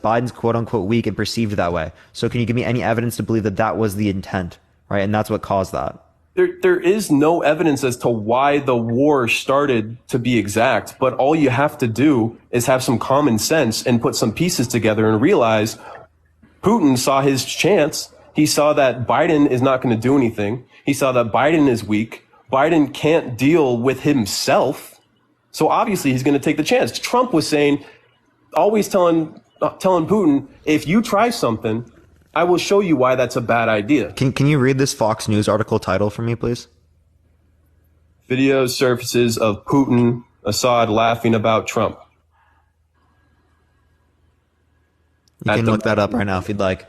Biden's quote unquote weak and perceived that way. So can you give me any evidence to believe that that was the intent, right? And that's what caused that. There is no evidence as to why the war started, to be exact, but all you have to do is have some common sense and put some pieces together and realize Putin saw his chance. He saw that Biden is not going to do anything. He saw that Biden is weak. Biden can't deal with himself. So obviously he's going to take the chance. Trump was saying, always telling Putin, if you try something, I will show you why that's a bad idea. Can you read this Fox News article title for me, please? Video surfaces of Putin, Assad laughing about Trump. You can look that up right now if you'd like.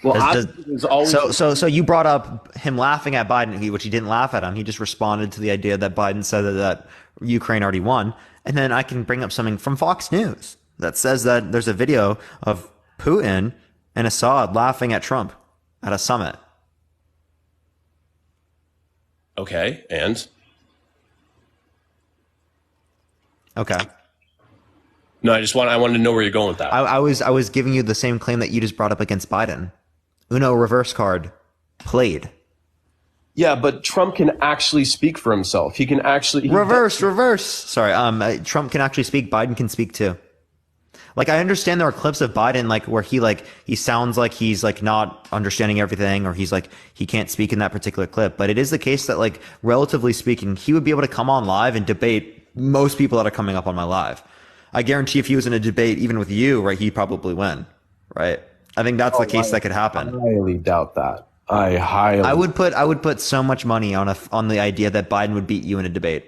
Well, so you brought up him laughing at Biden, which he didn't laugh at him. He just responded to the idea that Biden said that Ukraine already won. And then I can bring up something from Fox News that says that there's a video of Putin and Assad laughing at Trump at a summit. Okay, and? Okay. No, I wanted to know where you're going with that. I was giving you the same claim that you just brought up against Biden. Uno reverse card played. Yeah, but Trump can actually speak for himself. He can actually reverse. Sorry, Trump can actually speak. Biden can speak too. Like, I understand there are clips of Biden where he sounds like he's not understanding everything, or he's he can't speak in that particular clip. But it is the case that relatively speaking, he would be able to come on live and debate most people that are coming up on my live. I guarantee if he was in a debate, even with you, right, he'd probably win, right? I think that's the case that could happen. I highly doubt that. I would put so much money on the idea that Biden would beat you in a debate.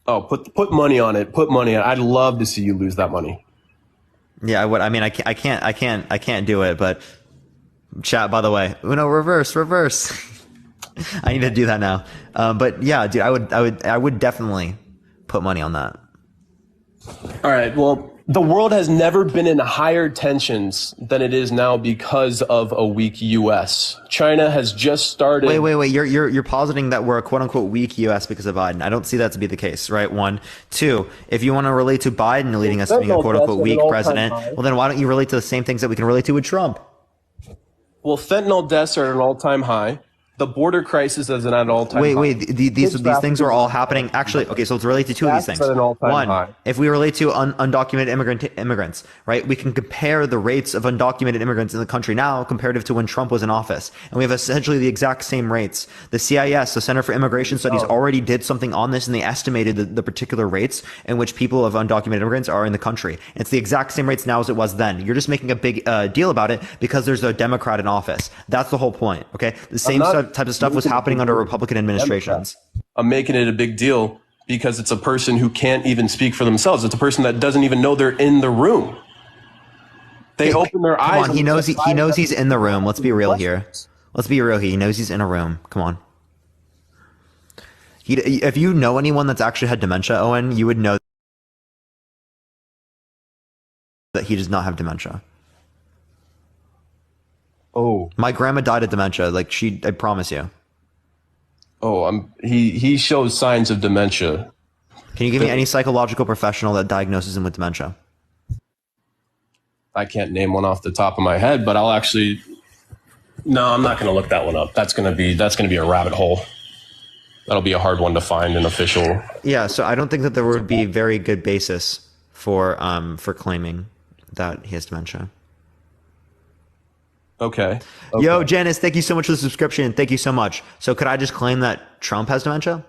Oh, put money on it. Put money on it. I'd love to see you lose that money. Yeah, I would. I mean, I can't do it. But chat, by the way, Uno reverse. I need to do that now. But yeah, dude, I would definitely put money on that. All right. Well, the world has never been in higher tensions than it is now because of a weak U.S. China has just started. Wait. You're positing that we're a quote unquote weak U.S. because of Biden. I don't see that to be the case, right? One, two. If you want to relate to Biden leading us to being a quote unquote weak president, well, then why don't you relate to the same things that we can relate to with Trump? Well, fentanyl deaths are at an all-time high. The border crisis is at an all-time high. Wait. These things are all happening. Actually, okay, so let's relate to two of these things. One, if we relate to undocumented immigrants, right, we can compare the rates of undocumented immigrants in the country now comparative to when Trump was in office. And we have essentially the exact same rates. The CIS, the Center for Immigration Studies, already did something on this, and they estimated the particular rates in which people of undocumented immigrants are in the country. And it's the exact same rates now as it was then. You're just making a big deal about it because there's a Democrat in office. That's the whole point, okay? The same type of stuff was happening under Republican administrations. I'm making it a big deal because it's a person who can't even speak for themselves. It's a person that doesn't even know they're in the room. They open their eyes. Come on, he knows he's in the room. Let's be real here. Let's be real. He knows he's in a room. Come on. If you know anyone that's actually had dementia, Owen, you would know that he does not have dementia. Oh, my grandma died of dementia. I promise you. Oh, he shows signs of dementia. Can you give me any psychological professional that diagnoses him with dementia? I can't name one off the top of my head, but I'll actually. No, I'm not going to look that one up. That's going to be a rabbit hole. That'll be a hard one to find an official. Yeah, so I don't think that there would be a very good basis for claiming that he has dementia. Okay. Yo, Janice, thank you so much for the subscription. Thank you so much. So could I just claim that Trump has dementia?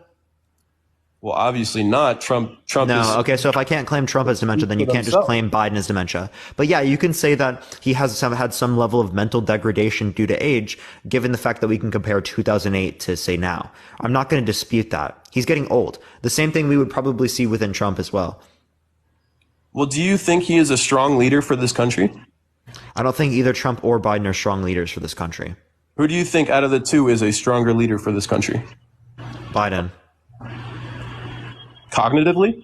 Well, obviously not. Trump No, is... okay, so if I can't claim Trump has dementia, then you can't just claim Biden has dementia. But yeah, you can say that he has had some level of mental degradation due to age, given the fact that we can compare 2008 to, say, now. I'm not going to dispute that. He's getting old. The same thing we would probably see within Trump as well. Well, do you think he is a strong leader for this country? I don't think either Trump or Biden are strong leaders for this country. Who do you think out of the two is a stronger leader for this country? Biden. Cognitively?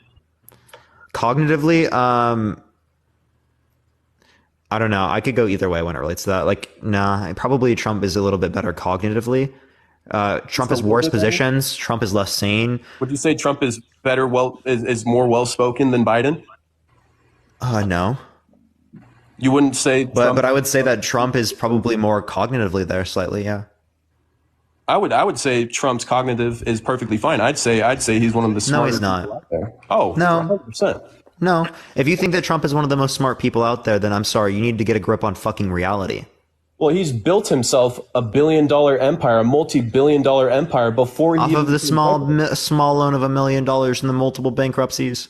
I don't know. I could go either way when it relates to that. Probably Trump is a little bit better cognitively. Trump has worse positions. Trump is less sane. Would you say Trump is better, is more well-spoken than Biden? No. You wouldn't say But I would say that Trump is probably more cognitively there slightly, yeah. I would say Trump's cognitive is perfectly fine. I'd say he's one of the smartest No, he's people not. out there. Oh, No. 100%. No. If you think that Trump is one of the most smart people out there, then I'm sorry, you need to get a grip on fucking reality. Well, he's built himself a billion-dollar empire, a multi-billion-dollar empire before he Off of the small loan of $1 million and the multiple bankruptcies.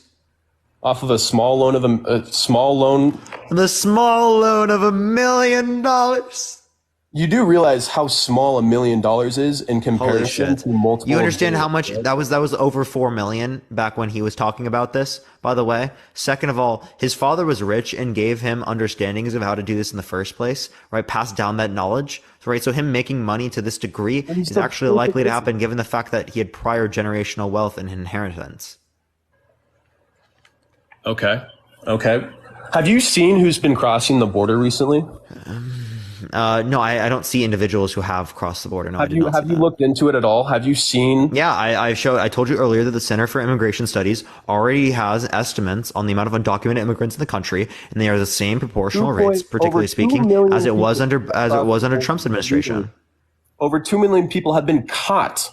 Off of a small loan of The small loan of $1 million. You do realize how small $1 million is in comparison to multiple. You understand how much that was over 4 million back when he was talking about this, by the way. Second of all, his father was rich and gave him understandings of how to do this in the first place, right? Passed down that knowledge, right? So him making money to this degree is actually likely to happen given the fact that he had prior generational wealth and inheritance. Okay. Have you seen who's been crossing the border recently? No, I don't see individuals who have crossed the border. No, have you looked into it at all? Have you seen? Yeah, I told you earlier that the Center for Immigration Studies already has estimates on the amount of undocumented immigrants in the country, and they are the same proportional rates, particularly speaking, as it was under Trump's administration. Over 2 million people have been caught.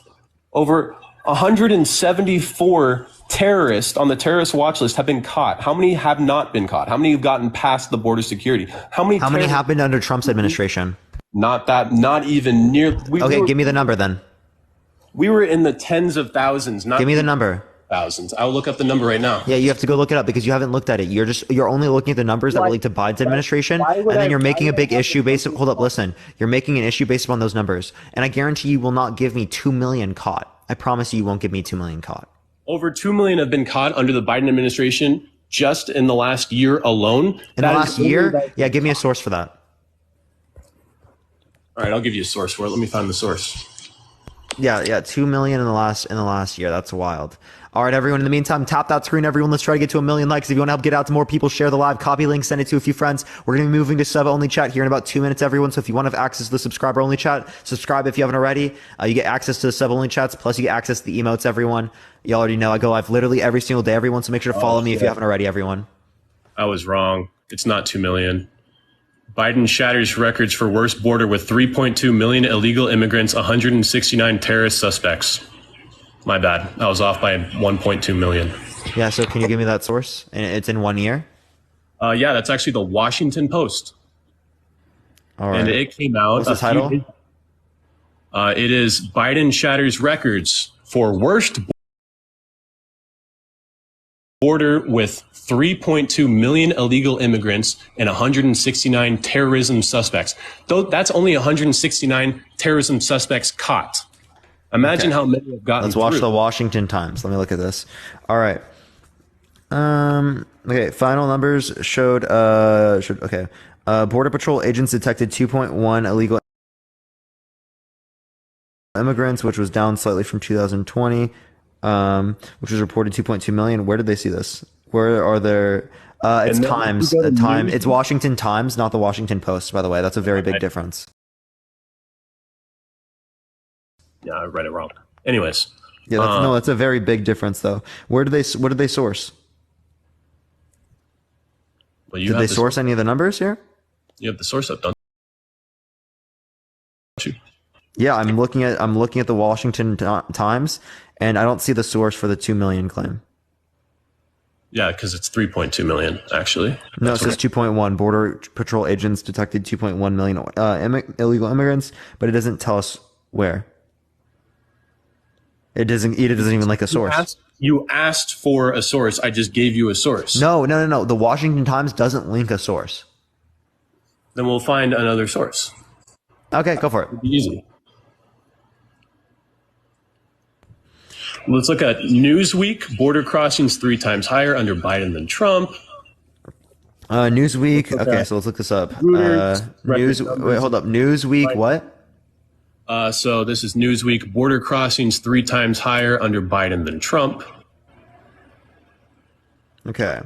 Over 174 terrorists on the terrorist watch list have been caught. How many have not been caught? How many have gotten past the border security? How many happened under Trump's administration? Not even near. Give me the number then. We were in the tens of thousands. Give me the number. Thousands. I'll look up the number right now. Yeah, you have to go look it up because you haven't looked at it. You're only looking at the numbers that relate to Biden's administration, and then you're making a big issue based. Hold up, listen. You're making an issue based upon those numbers, and I guarantee you will not give me 2 million caught. I promise you won't give me 2 million caught. Over 2 million have been caught under the Biden administration just in the last year alone. In the last year? Yeah, give me a source for that. All right, I'll give you a source for it. Let me find the source. Yeah, 2 million in the last year. That's wild. All right, everyone. In the meantime, tap that screen, everyone. Let's try to get to 1 million likes. If you want to help get out to more people, share the live, copy link, send it to a few friends. We're going to be moving to sub-only chat here in about 2 minutes, everyone. So if you want to have access to the subscriber-only chat, subscribe if you haven't already. You get access to the sub-only chats, plus you get access to the emotes, everyone. You already know I go live literally every single day, everyone. So make sure to follow me if you haven't already, everyone. I was wrong. It's not 2 million. Biden shatters records for worst border with 3.2 million illegal immigrants, 169 terrorist suspects. My bad. I was off by 1.2 million. Yeah, so can you give me that source? And it's in 1 year? Yeah, that's actually the Washington Post. All right. And it came out. What's the title? It is Biden shatters records for worst border with 3.2 million illegal immigrants and 169 terrorism suspects. Though that's only 169 terrorism suspects caught. Imagine how many have gotten Let's watch the Washington Times. Let me look at this. All right. Okay. Final numbers showed. Border Patrol agents detected 2.1 illegal immigrants, which was down slightly from 2020, which was reported 2.2 million. Where did they see this? Where are there? It's Times. It's Washington Times, not the Washington Post. By the way, that's a very big difference. Yeah, I read it wrong. Anyways. Yeah, that's a very big difference, though. What did they source? Well, did they source any of the numbers here? You have the source up, don't you? Yeah, I'm looking at the Washington Times, and I don't see the source for the 2 million claim. Yeah, because it's 3.2 million, actually. No, it says 2.1. Border Patrol agents detected 2.1 million illegal immigrants, but it doesn't tell us where. It doesn't even like a source. You asked for a source. I just gave you a source. No. The Washington Times doesn't link a source. Then we'll find another source. Okay, go for it. It'll be easy. Let's look at Newsweek. Border crossings 3 times higher under Biden than Trump. Newsweek. Okay, so let's look this up. Wait, hold up. Newsweek. What? So this is Newsweek. Border crossings 3 times higher under Biden than Trump. Okay.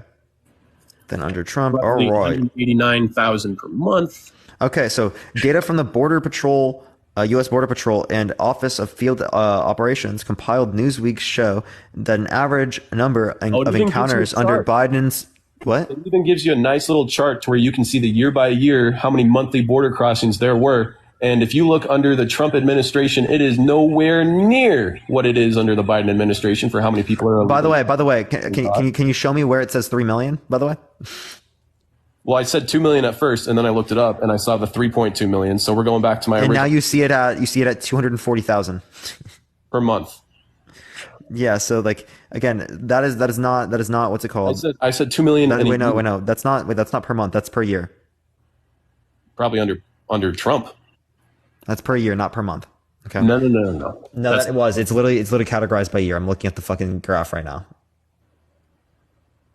Then under Trump. All right. 189,000 per month. Okay, so data from the Border Patrol, U.S. Border Patrol and Office of Field Operations compiled Newsweek's show that an average number of encounters under Biden's What? It even gives you a nice little chart to where you can see the year by year how many monthly border crossings there were. And if you look under the Trump administration, it is nowhere near what it is under the Biden administration for how many people are. By the way, can you show me where it says 3 million? By the way. Well, I said 2 million at first, and then I looked it up, and I saw the 3.2 million. So we're going back to my. And now you see it at 240,000 per month. Yeah. So like again, that is not what's it called? I said 2 million. Wait, no, that's not per month. That's per year. Probably under Trump. That's per year, not per month. Okay. No. No, it was. It's literally categorized by year. I'm looking at the fucking graph right now.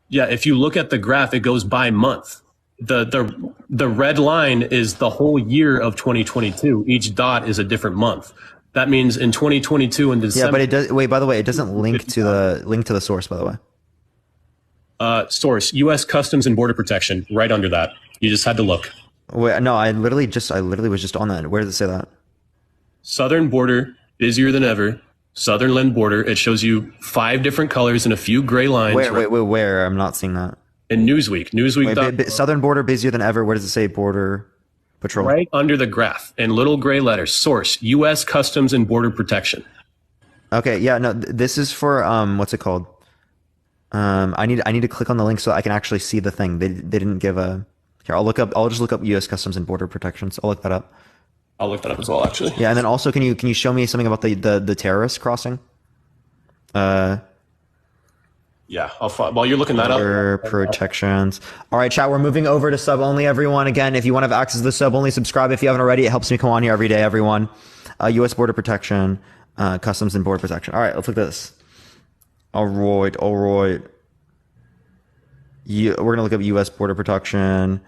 Yeah, if you look at the graph, it goes by month. The red line is the whole year of 2022. Each dot is a different month. That means in 2022 in December. Yeah, but it does. Wait, by the way, it doesn't link to the source. By the way. Source: U.S. Customs and Border Protection. Right under that, you just had to look. Wait, no, I literally was just on that. Where does it say that? Southern border, busier than ever. Southern land border. It shows you 5 different colors and a few gray lines. Where? I'm not seeing that. In Newsweek. Southern border, busier than ever. Where does it say border patrol? Right under the graph in little gray letters. Source: U.S. Customs and Border Protection. Okay, yeah, no, this is for what's it called? I need to click on the link so I can actually see the thing. They didn't give a. Here, I'll just look up U.S. Customs and Border Protections. I'll look that up. I'll look that up as well, actually. Yeah, and then also, can you show me something about the terrorist crossing? Yeah, while you're looking that Border up. protections. All right, chat. We're moving over to sub only. Everyone, again, if you want to have access to the sub only, subscribe if you haven't already. It helps me come on here every day. Everyone, U.S. Border Protection, Customs and Border Protection. All right, let's look at this. All right. We're gonna look up U.S. Border Protection.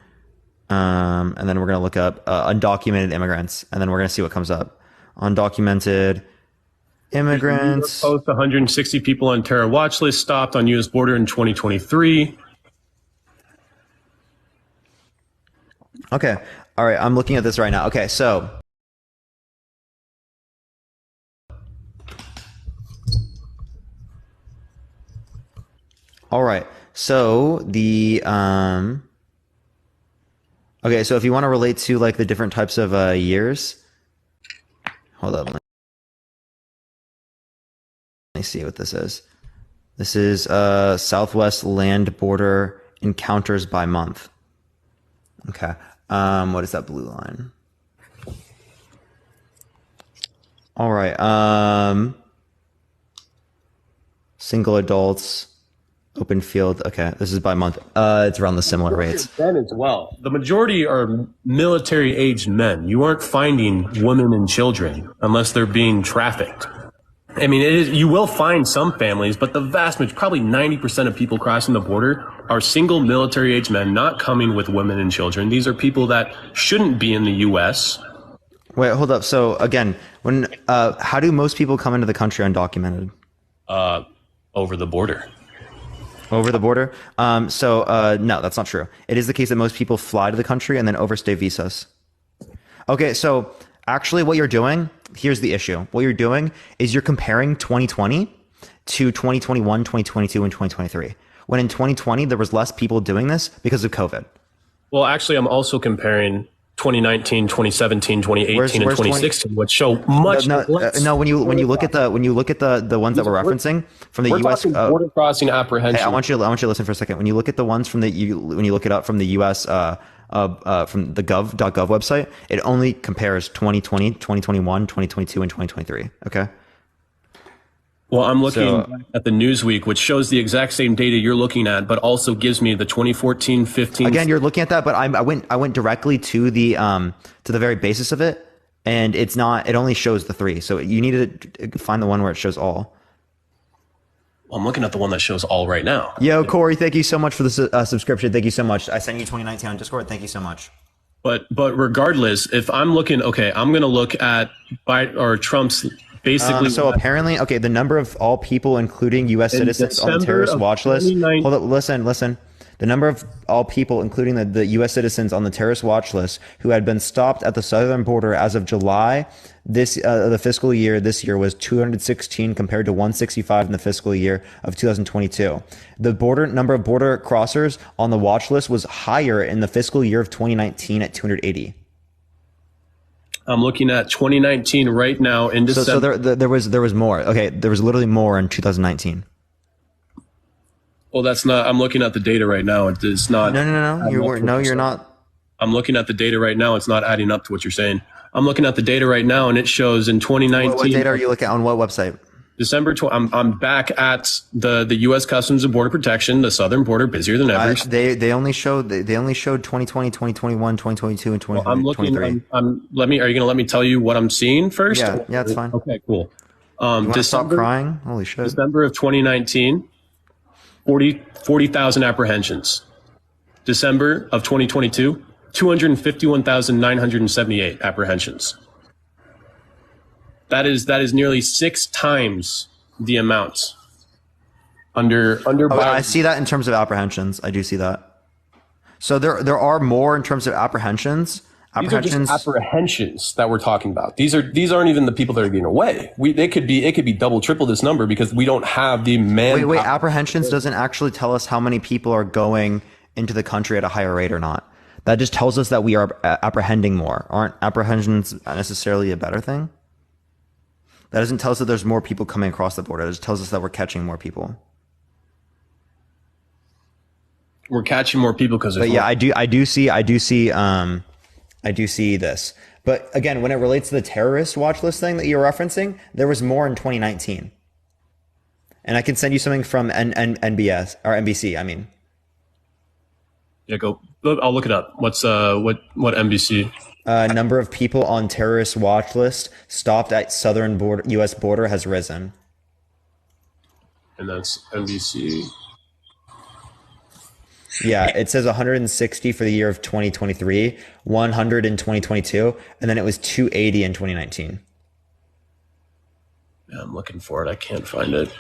And then we're going to look up undocumented immigrants, and then we're going to see what comes up. Undocumented immigrants. Post 160 people on terror watch list stopped on U.S. border in 2023. Okay. All right. I'm looking at this right now. Okay. So. All right. So the, okay, so if you want to relate to like the different types of years, hold up. Let me see what this is. This is Southwest Land Border Encounters by month. Okay, what is that blue line? All right, single adults. Open field. Okay, this is by month. It's around the similar rates. Men as well. The majority are military-aged men. You aren't finding women and children unless they're being trafficked. I mean, you will find some families, but the vast majority, probably 90% of people crossing the border are single military-aged men, not coming with women and children. These are people that shouldn't be in the U.S. Wait, hold up. So again, how do most people come into the country undocumented? Over the border. Over the border? No, that's not true. It is the case that most people fly to the country and then overstay visas. Okay, so actually what you're doing, here's the issue. What you're doing is you're comparing 2020 to 2021, 2022, and 2023. When in 2020, there was less people doing this because of COVID. Well, actually, I'm also comparing 2019, 2017, 2018, and 2016, which show much less. No, when you look at the ones that we're referencing from the U.S. border crossing apprehension. Hey, I want you to listen for a second. When you look at the ones when you look it up from the U.S. From the gov.gov website, it only compares 2020, 2021, 2022, and 2023. Okay. Well, I'm looking at the Newsweek, which shows the exact same data you're looking at, but also gives me the 2014, 15. Again, you're looking at that, but I went directly to the very basis of it, and it's not. It only shows the 3. So you need to find the one where it shows all. Well, I'm looking at the one that shows all right now. Yo, Corey, thank you so much for the subscription. Thank you so much. I sent you 2019 on Discord. Thank you so much. But regardless, if I'm looking, okay, I'm going to look at Trump's. Basically, so apparently, okay, the number of all people, including U.S. citizens on the terrorist watch list. Hold up, listen. The number of all people, including the U.S. citizens on the terrorist watch list who had been stopped at the southern border as of July the fiscal year this year was 216 compared to 165 in the fiscal year of 2022. The number of border crossers on the watch list was higher in the fiscal year of 2019 at 280. I'm looking at 2019 right now in December. So there was more. Okay, there was literally more in 2019. Well, that's not. I'm looking at the data right now. It's not. No. You're not. I'm looking at the data right now. It's not adding up to what you're saying. I'm looking at the data right now, and it shows in 2019. What data are you looking at on what website? December. I'm back at the U.S. Customs and Border Protection, the southern border, busier than ever. They only showed 2020, 2021, 2022, and 2023. I'm looking. Are you going to let me tell you what I'm seeing first? Yeah, it's fine. Okay, cool. Stop crying? Holy shit! December of 2019, 40,000 apprehensions. December of 2022, 251,978 apprehensions. That is nearly 6 times the amount. Under I see that in terms of apprehensions. I do see that. So there are more in terms of apprehensions. These are just apprehensions that we're talking about. These aren't even the people that are getting away. It could be double, triple this number because we don't have the man. Wait, apprehensions doesn't actually tell us how many people are going into the country at a higher rate or not. That just tells us that we are apprehending more. Aren't apprehensions necessarily a better thing? That doesn't tell us that there's more people coming across the border. It just tells us that we're catching more people. We're catching more people because. But yeah, I do see this. But again, when it relates to the terrorist watch list thing that you're referencing, there was more in 2019. And I can send you something from NBS or NBC. I mean. Yeah, go. I'll look it up. What's what NBC? Number of people on terrorist watch list stopped at southern border U.S. border has risen. And that's NBC. Yeah, it says 160 for the year of 2023, 100 in 2022, and then it was 280 in 2019. Yeah, I'm looking for it. I can't find it.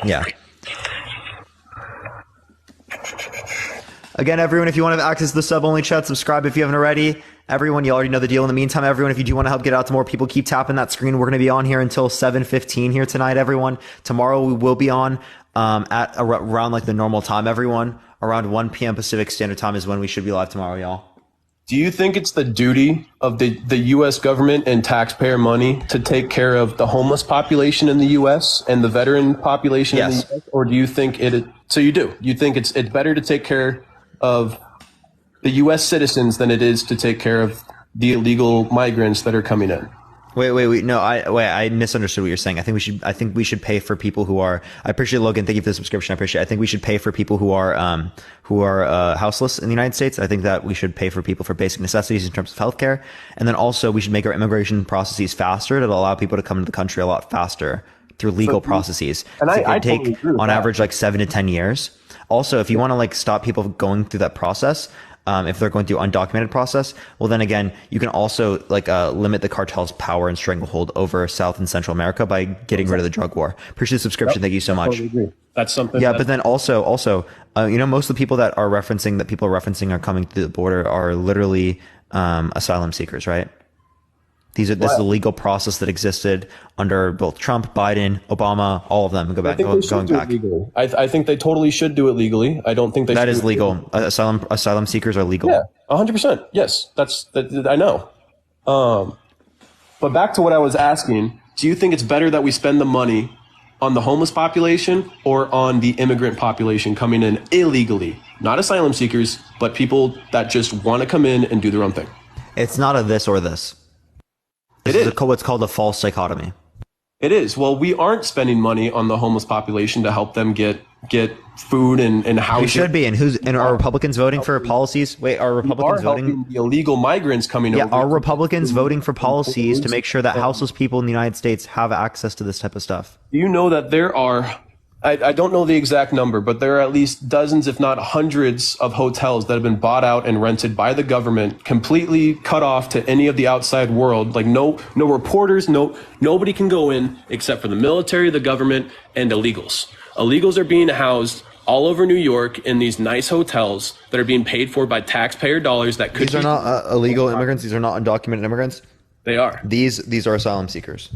Yeah. Again, everyone, if you want to have access to the sub-only chat, subscribe if you haven't already. Everyone, you already know the deal. In the meantime, everyone, if you do want to help get out to more people, keep tapping that screen. We're going to be on here until 7:15 here tonight, everyone. Tomorrow we will be on at around like the normal time, everyone. Around 1 p.m. Pacific Standard Time is when we should be live tomorrow, y'all. Do you think it's the duty of the U.S. government and taxpayer money to take care of the homeless population in the U.S. and the veteran population in the U.S.? Or do you think so you do? You think it's better to take care of the U.S. citizens than it is to take care of the illegal migrants that are coming in? Wait. No, I misunderstood what you're saying. I think we should pay for people who are. I appreciate Logan. Thank you for the subscription. I appreciate it. I think we should pay for people who are houseless in the United States. I think that we should pay for people for basic necessities in terms of healthcare, and then also we should make our immigration processes faster to allow people to come into the country a lot faster through legal processes. And I take totally agree with on that. average like 7 to 10 years. Also, if you want to like stop people going through that process. If they're going through undocumented process, well, then again, you can also like limit the cartel's power and stranglehold over South and Central America by getting rid of the drug war. Appreciate the subscription. Yep. Thank you so much. Totally agree. That's something. Yeah, but then also, most of the people that people are referencing are coming through the border are literally asylum seekers, right? This is a legal process that existed under both Trump, Biden, Obama, all of them. Going back. I think they totally should do it legally. I don't think they. That is legal. Asylum seekers are legal. Yeah, 100%. Yes, I know. But back to what I was asking. Do you think it's better that we spend the money on the homeless population or on the immigrant population coming in illegally? Not asylum seekers, but people that just want to come in and do their own thing. It's not a this or this. This is what's called a false dichotomy. It is. Well, we aren't spending money on the homeless population to help them get food and housing. We should be. And are Republicans voting for policies? Wait, are Republicans voting? Helping the illegal migrants coming over. Yeah, are Republicans voting for policies to make sure that houseless people in the United States have access to this type of stuff? Do you know that there are, I don't know the exact number, but there are at least dozens, if not hundreds of hotels that have been bought out and rented by the government, completely cut off to any of the outside world. Like no reporters, nobody can go in except for the military, the government, and illegals. Illegals are being housed all over New York in these nice hotels that are being paid for by taxpayer dollars that could These are not illegal immigrants. These are not undocumented immigrants. They are. These are asylum seekers.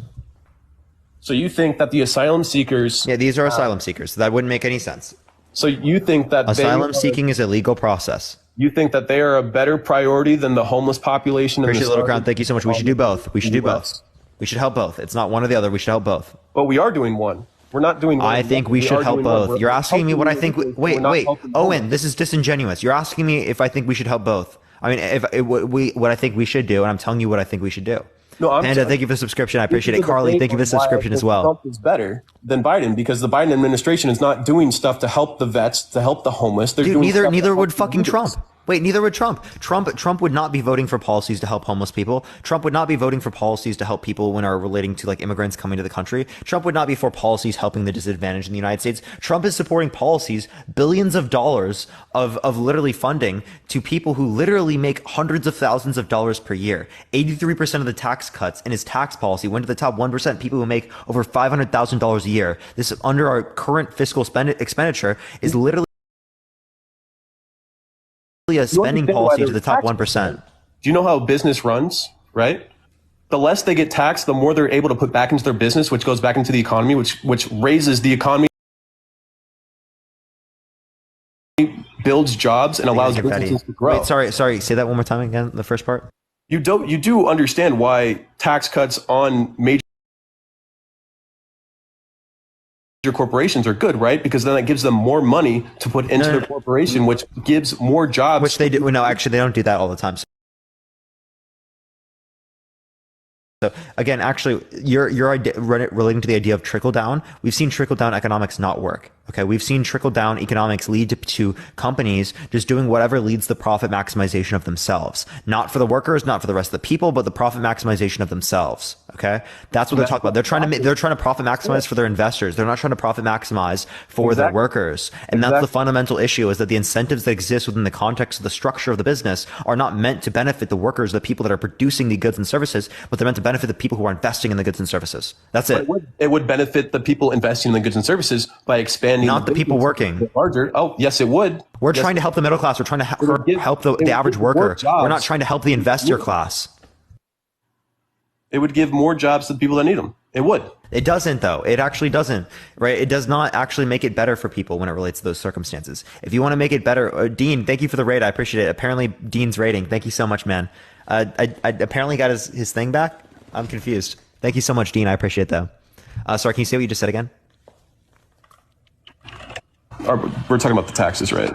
So you think that the asylum seekers... Yeah, these are asylum seekers. That wouldn't make any sense. So you think that asylum seeking is a legal process. You think that they are a better priority than the homeless population? Appreciate Little Crown. Thank you so much. We should do both. We should do both. We should help both. It's not one or the other. We should help both. But we are doing one. We're not doing one. I think we should help both. You're asking me what I think. Wait. Owen, this is disingenuous. You're asking me if I think we should help both. I mean, what I think we should do, and I'm telling you what I think we should do. No, Panda, thank you for the subscription. I appreciate it. Carly, thank you for the subscription as well. Trump is better than Biden because the Biden administration is not doing stuff to help the vets, to help the homeless. They're doing neither would fucking Trump. Wait, neither would Trump. Trump would not be voting for policies to help homeless people. Trump would not be voting for policies to help people when are relating to like immigrants coming to the country. Trump would not be for policies helping the disadvantaged in the United States. Trump is supporting policies, billions of dollars of literally funding to people who literally make hundreds of thousands of dollars per year. 83% of the tax cuts in his tax policy went to the top 1%, people who make over $500,000 a year. This under our current fiscal expenditure is literally a spending policy to the top 1%. Do you know how business runs, right? The less they get taxed, the more they're able to put back into their business, which goes back into the economy, which raises the economy, builds jobs, and allows businesses to grow. Wait, sorry. Say that one more time again, the first part. You do understand why tax cuts on major corporations are good, right? Because then that gives them more money to put into their corporation, which gives more jobs. Which they do. No, actually, they don't do that all the time. So again, actually, your idea relating to the idea of trickle down, we've seen trickle down economics not work. Okay, we've seen trickle down economics lead to companies just doing whatever leads the profit maximization of themselves, not for the workers, not for the rest of the people, but the profit maximization of themselves. Okay, that's what they're talking about. They're trying to profit maximize for their investors. They're not trying to profit maximize for their workers. And that's the fundamental issue: is that the incentives that exist within the context of the structure of the business are not meant to benefit the workers, the people that are producing the goods and services, but they're meant to benefit the people who are investing in the goods and services. That's it. It would benefit the people investing in the goods and services by expanding. Not the people working. Larger. Oh, yes, it would. We're trying to help the middle class. We're trying to help the average worker. We're not trying to help the investor class. It would give more jobs to the people that need them. It would. It doesn't, though. It actually doesn't, right? It does not actually make it better for people when it relates to those circumstances. If you want to make it better, Dean, thank you for the raid. I appreciate it. Apparently, Dean's rating. Thank you so much, man. I apparently got his thing back. I'm confused. Thank you so much, Dean. I appreciate that. Sorry, can you say what you just said again? We're talking about the taxes, right?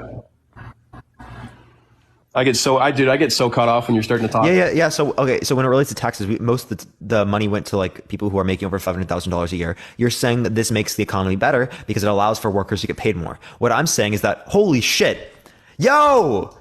I get so caught off when you're starting to talk. Yeah. So when it relates to taxes, most of the money went to like people who are making over $500,000 a year. You're saying that this makes the economy better because it allows for workers to get paid more. What I'm saying is that, holy shit, yo,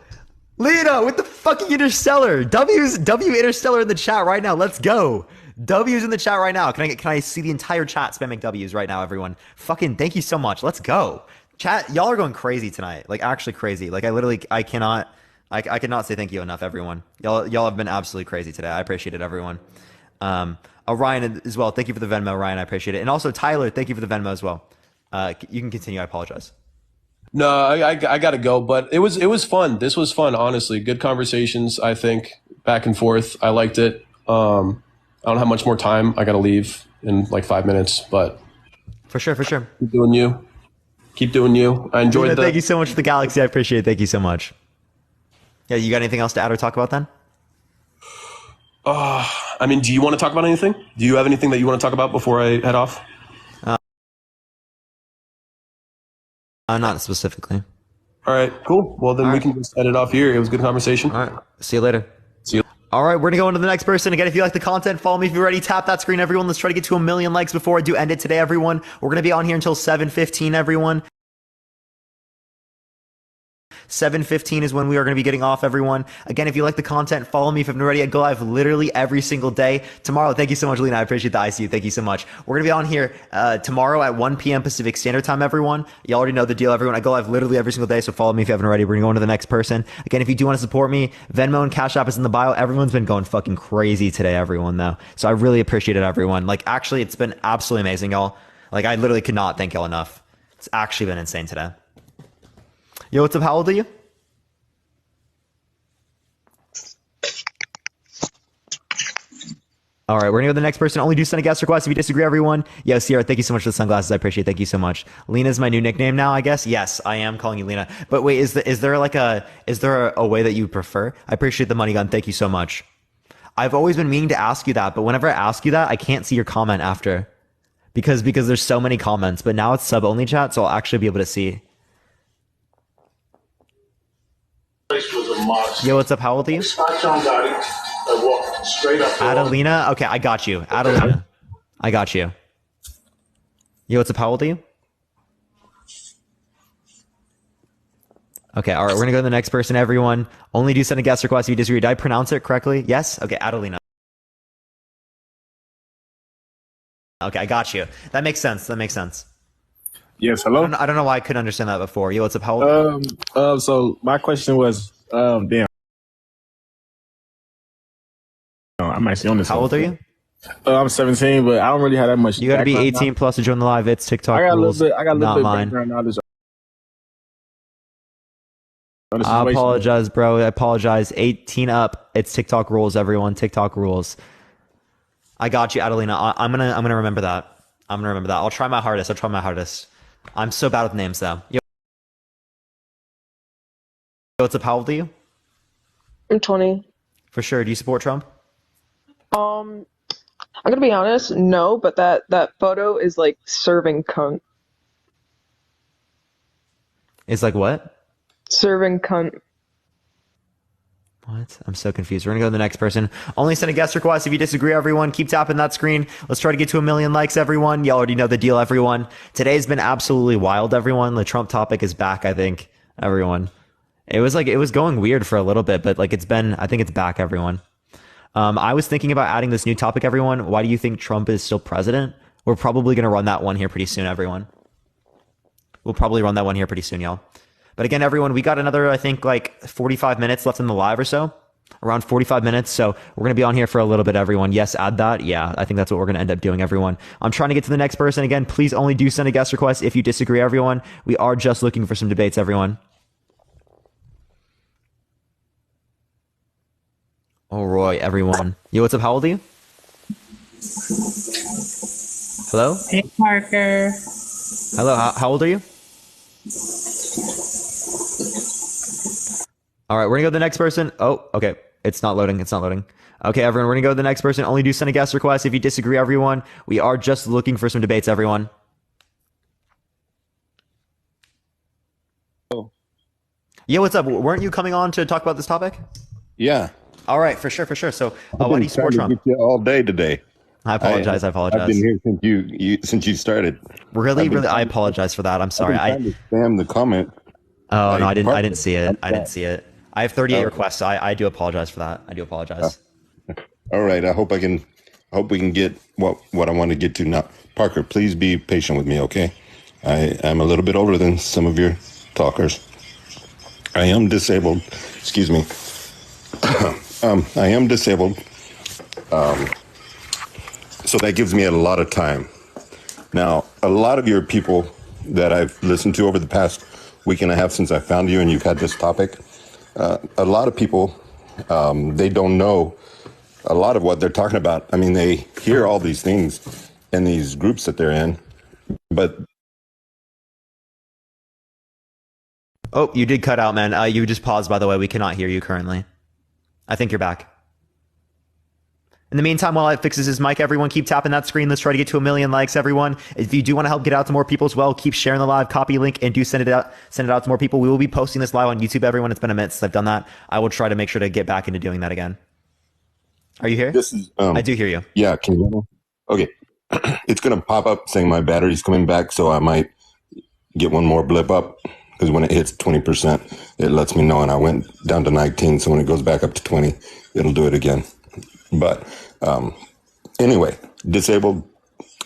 Lena with the fucking Interstellar, W Interstellar in the chat right now. Let's go. W's in the chat right now. Can I see the entire chat spamming W's right now, everyone? Fucking thank you so much. Let's go. Chat, y'all are going crazy tonight. Like actually crazy. Like I cannot say thank you enough, everyone. Y'all have been absolutely crazy today. I appreciate it, everyone. Ryan as well. Thank you for the Venmo, Ryan. I appreciate it. And also Tyler, thank you for the Venmo as well. You can continue. I apologize. No, I gotta go, but it was fun. This was fun, honestly. Good conversations, I think, back and forth. I liked it. I don't have much more time. I gotta leave in like 5 minutes, but for sure. Keep doing you. I enjoyed Thank you so much for the Galaxy. I appreciate it. Thank you so much. Yeah, you got anything else to add or talk about then? I mean, do you want to talk about anything? Do you have anything that you want to talk about before I head off? Not specifically. All right, cool. Well, then we can just head it off here. It was a good conversation. All right. See you later. See you. All right, we're going to go on to the next person. Again, if you like the content, follow me. If you're ready, tap that screen, everyone. Let's try to get to 1 million likes before I do end it today, everyone. We're going to be on here until 7:15, everyone. 7:15 is when we are going to be getting off, everyone. Again, if you like the content, follow me. If you haven't already, I go live literally every single day. Tomorrow, thank you so much, Lena. I appreciate the ICU. Thank you so much. We're going to be on here tomorrow at 1 p.m. Pacific Standard Time, everyone. You already know the deal, everyone. I go live literally every single day, so follow me if you haven't already. We're going to go on to the next person. Again, if you do want to support me, Venmo and Cash App is in the bio. Everyone's been going fucking crazy today, everyone, though. So I really appreciate it, everyone. Like, actually, it's been absolutely amazing, y'all. Like, I literally could not thank y'all enough. It's actually been insane today. Yo, what's up? How old are you? All right, we're gonna go to the next person. Only do send a guest request if you disagree, everyone. Yo, Sierra, thank you so much for the sunglasses. I appreciate it. Thank you so much. Lena's my new nickname now, I guess. Yes, I am calling you Lena. But wait, is there a way that you prefer? I appreciate the money gun. Thank you so much. I've always been meaning to ask you that, but whenever I ask you that, I can't see your comment after. Because there's so many comments, but now it's sub only chat, so I'll actually be able to see. Yo, what's up? How old are you? I walked straight up. Adelina? Okay, I got you. Adelina. I got you. Yo, what's up? How old are you? Okay, all right, we're gonna go to the next person, everyone. Only do send a guest request if you disagree. Did I pronounce it correctly? Yes? Okay, Adelina. Okay, I got you. That makes sense. Yes, hello? I don't know why I couldn't understand that before. Yo, what's up? How old? So my question was, damn. I'm actually on this. How old are you? I'm 17, but I don't really have that much. You got to be 18 plus to join the live. It's TikTok rules. I got a little bit mine. background knowledge. I apologize, bro. I apologize. 18 up. It's TikTok rules, everyone. TikTok rules. I got you, Adelina. I'm gonna remember that. I'll try my hardest. I'm so bad with names, though. Yo, what's up? How old are you? I'm 20. For sure. Do you support Trump? I'm gonna be honest, no, but that photo is like serving cunt. It's like what? Serving cunt. What? I'm so confused. We're gonna go to the next person. Only send a guest request if you disagree, everyone. Keep tapping that screen. Let's try to get to 1 million likes, everyone. Y'all already know the deal, everyone. Today's been absolutely wild, everyone. The Trump topic is back, I think, everyone. It was going weird for a little bit, but like I think it's back, everyone. I was thinking about adding this new topic, everyone. Why do you think Trump is still president? We're probably going to run that one here pretty soon, everyone. We'll probably run that one here pretty soon, y'all. But again, everyone, we got another, I think, like 45 minutes left in the live or so. Around 45 minutes. So we're going to be on here for a little bit, everyone. Yes, add that. Yeah, I think that's what we're going to end up doing, everyone. I'm trying to get to the next person. Again, please only do send a guest request if you disagree, everyone. We are just looking for some debates, everyone. Oh, Roy, everyone. Yo, what's up? How old are you? Hello? Hey, Parker. Hello, how old are you? All right, we're going to go to the next person. Oh, okay. It's not loading. Okay, everyone, we're going to go to the next person. Only do send a guest request if you disagree, everyone. We are just looking for some debates, everyone. Oh. Yeah, what's up? Weren't you coming on to talk about this topic? Yeah. All right, for sure. So, why do you support Trump? Get you all day today. I apologize. I've been here since you started. Really, I apologize for that. I'm sorry. I spam the comment. Oh no, I didn't see it. I have 38 requests. So I do apologize for that. I do apologize. All right. I hope we can get what I want to get to now. Parker, please be patient with me, okay? I am a little bit older than some of your talkers. I am disabled. Excuse me. I am disabled, so that gives me a lot of time. Now, a lot of your people that I've listened to over the past week and a half since I found you and you've had this topic, a lot of people, they don't know a lot of what they're talking about. I mean, they hear all these things in these groups that they're in, but... Oh, you did cut out, man. You just paused, by the way. We cannot hear you currently. I think you're back. In the meantime, while it fixes his mic, everyone keep tapping that screen. Let's try to get to 1 million likes, everyone. If you do want to help get out to more people as well, keep sharing the live, copy link, and do send it out to more people. We will be posting this live on YouTube, everyone. It's been a minute since I've done that. I will try to make sure to get back into doing that again. Are you here? I do hear you. Yeah, can you hear me? Okay. It's going to pop up saying my battery's coming back, so I might get one more blip up. Because when it hits 20%, it lets me know. And I went down to 19, so when it goes back up to 20, it'll do it again. But anyway, disabled,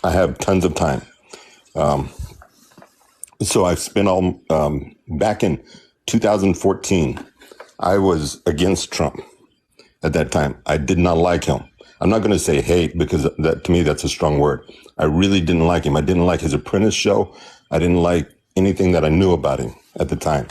I have tons of time. So I've spent all, back in 2014, I was against Trump at that time. I did not like him. I'm not going to say hate because that, to me, that's a strong word. I really didn't like him. I didn't like his Apprentice show. I didn't like anything that I knew about him at the time.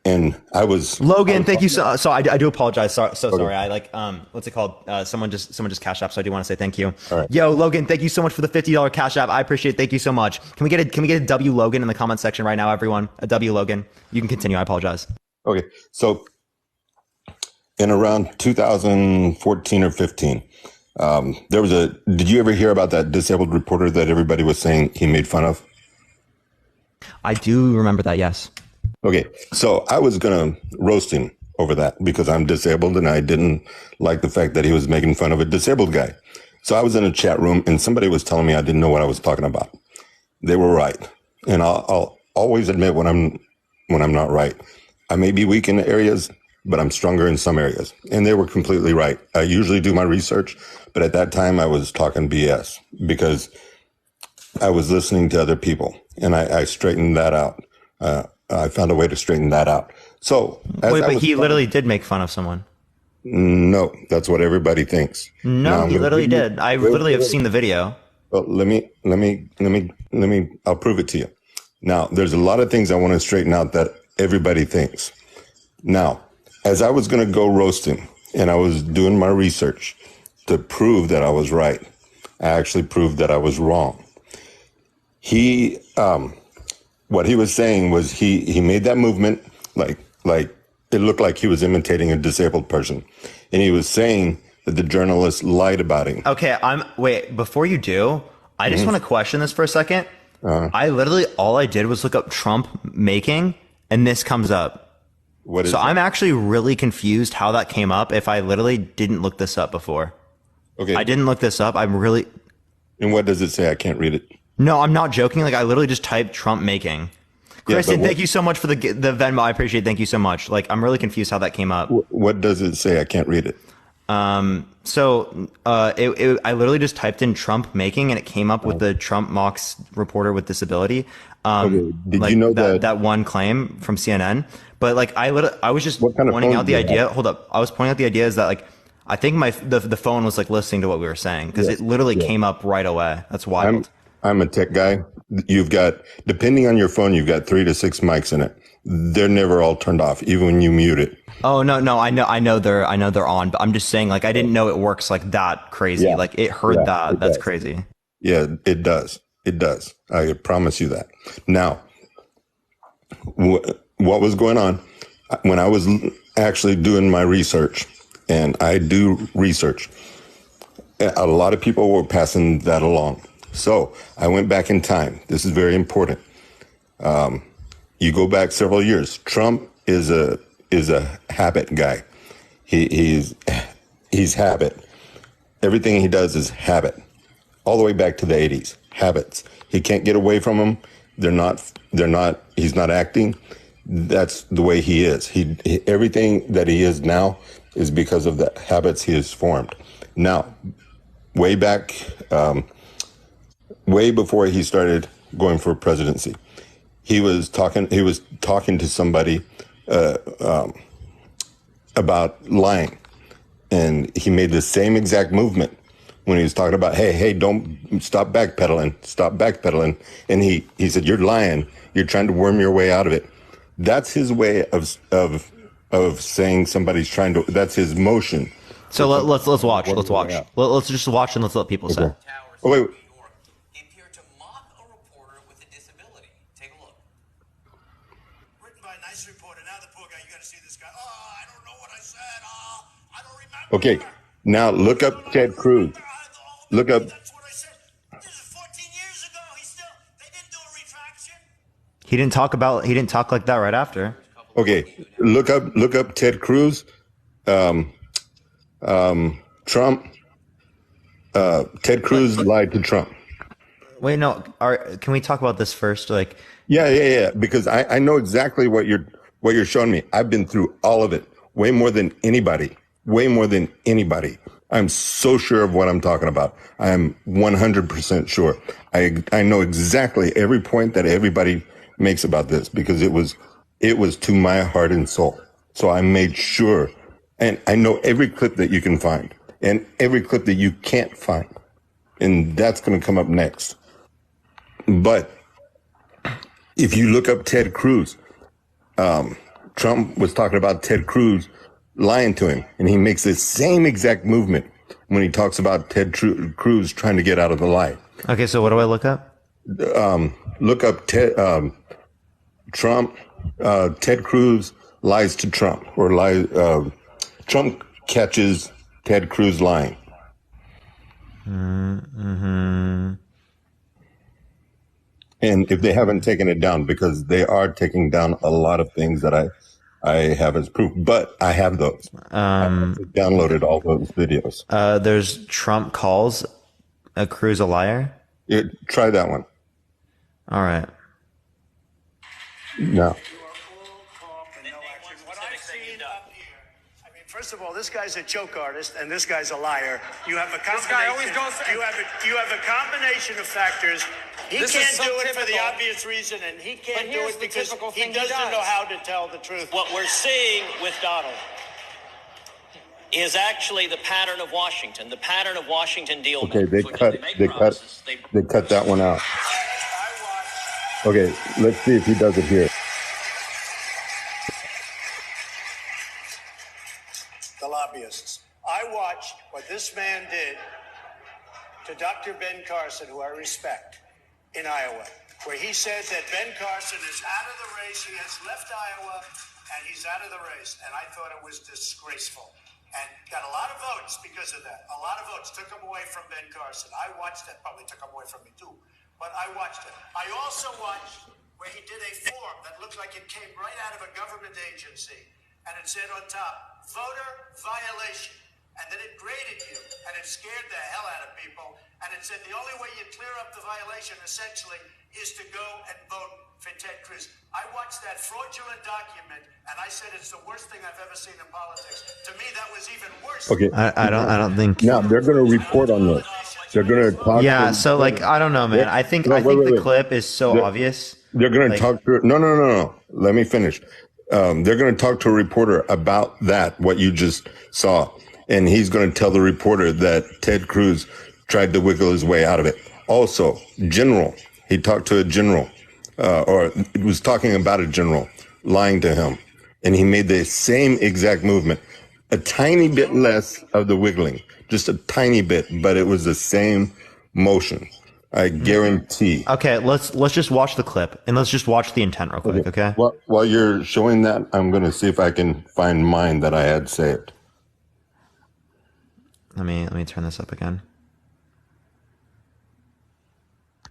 and I was Logan. Thank you so. I do apologize. Sorry. I like what's it called? Someone just cashed app. So I do want to say thank you. All right. Yo, Logan, thank you so much for the $50 cash app. I appreciate it. Thank you so much. Can we get a W Logan in the comment section right now, everyone? A W Logan. You can continue. I apologize. Okay, so in around 2014 or 15, there was did you ever hear about that disabled reporter that everybody was saying he made fun of? I do remember that, yes. Okay, so I was going to roast him over that because I'm disabled and I didn't like the fact that he was making fun of a disabled guy. So I was in a chat room and somebody was telling me I didn't know what I was talking about. They were right. And I'll always admit when I'm not right. I may be weak in areas, but I'm stronger in some areas. And they were completely right. I usually do my research, but at that time I was talking BS because I was listening to other people and I straightened that out. I found a way to straighten that out. So but he literally did make fun of someone. No, that's what everybody thinks. No, he literally did. I literally have seen the video. Well, let me, I'll prove it to you. Now, there's a lot of things I want to straighten out that everybody thinks. Now, as I was going to go roast him and I was doing my research to prove that I was right, I actually proved that I was wrong. He, what he was saying was he made that movement like it looked like he was imitating a disabled person. And he was saying that the journalist lied about him. Okay, wait, before you do, I just want to question this for a second. I literally, all I did was look up Trump making, and this comes up. What is so that? I'm actually really confused how that came up if I literally didn't look this up before. Okay. I didn't look this up. I'm really... And what does it say? I can't read it. No, I'm not joking. Like, I literally just typed Trump making. Kristen, thank you so much for the Venmo. I appreciate it. Thank you so much. Like, I'm really confused how that came up. What does it say? I can't read it. I literally just typed in Trump making and it came up with the Trump mocks reporter with disability. Okay. Did like you know that one claim from CNN? But like, I was just pointing out the idea. Hold up. I was pointing out the idea is that like, I think the phone was like listening to what we were saying because it literally came up right away. That's wild. I'm a tech guy. You've got, depending on your phone, you've got 3 to 6 mics in it. They're never all turned off, even when you mute it. Oh no, I know they're on, but I'm just saying like I didn't know it works like that crazy. Yeah. Like it heard that. That's crazy. Yeah, it does. It does. I promise you that. Now, what was going on when I was actually doing my research, and I do research, a lot of people were passing that along. So I went back in time. This is very important. You go back several years. Trump is a habit guy. He's habit. Everything he does is habit. All the way back to the 80s. Habits. He can't get away from them. He's not acting. That's the way he is. Everything that he is now is because of the habits he has formed. Now, way back, way before he started going for presidency, he was talking to somebody about lying, and he made the same exact movement when he was talking about, hey, don't stop backpedaling, and he said, you're lying, you're trying to worm your way out of it. That's his way of saying somebody's trying to. That's his motion. So let's watch. Let's just watch and let's let people say. Oh wait. Okay, now look up Ted Cruz. Look up. That's what I said. This is 14 years ago. They didn't do a retraction. He didn't talk like that right after. Okay, look up Ted Cruz, Trump. Ted Cruz lied to Trump. Wait, no. Can we talk about this first? Like, yeah. Because I know exactly what you're showing me. I've been through all of it, way more than anybody. I'm so sure of what I'm talking about. I am 100% sure. I know exactly every point that everybody makes about this because it was to my heart and soul. So I made sure, and I know every clip that you can find and every clip that you can't find. And that's going to come up next. But if you look up Ted Cruz, Trump was talking about Ted Cruz lying to him, and he makes the same exact movement when he talks about Cruz trying to get out of the lie. Okay, so what do I look up? Look up Trump. Ted Cruz lies to Trump, or Trump catches Ted Cruz lying. Mm-hmm. And if they haven't taken it down, because they are taking down a lot of things that I have as proof, but I have those. I downloaded all those videos. There's Trump calls Cruz a liar. Try that one. All right. No. First of all, this guy's a joke artist, and this guy's a liar. You have a combination. This guy always goes. You have a combination of factors. He can't do it for the obvious reason, and he can't do it because he doesn't know how to tell the truth. What we're seeing with Donald is actually the pattern of Washington. The pattern of Washington deal. Okay, they cut that one out. Okay, let's see if he does it here. The lobbyists. I watched what this man did to Dr. Ben Carson, who I respect, in Iowa, where he said that Ben Carson is out of the race. He has left Iowa, and he's out of the race. And I thought it was disgraceful. And got a lot of votes because of that. A lot of votes took him away from Ben Carson. I watched that. Probably took him away from me, too. But I watched it. I also watched where he did a form that looked like it came right out of a government agency. And it said on top, voter violation. And then it graded you, and it scared the hell out of people. And it said the only way you clear up the violation, essentially, is to go and vote for Ted Cruz. I watched that fraudulent document, and I said it's the worst thing I've ever seen in politics. To me, that was even worse. Okay, I don't think. Now they're going to report on this. They're going to talk. Yeah, so like I don't know, man. I think the clip is so obvious. They're going to talk to. No. Let me finish. They're going to talk to a reporter about that, what you just saw. And he's going to tell the reporter that Ted Cruz tried to wiggle his way out of it. Also, general. He talked to a general, or was talking about a general, lying to him. And he made the same exact movement. A tiny bit less of the wiggling. Just a tiny bit, but it was the same motion. I guarantee. Okay, let's just watch the clip, and let's just watch the intent real quick, okay? While you're showing that, I'm going to see if I can find mine that I had saved. Let me turn this up again.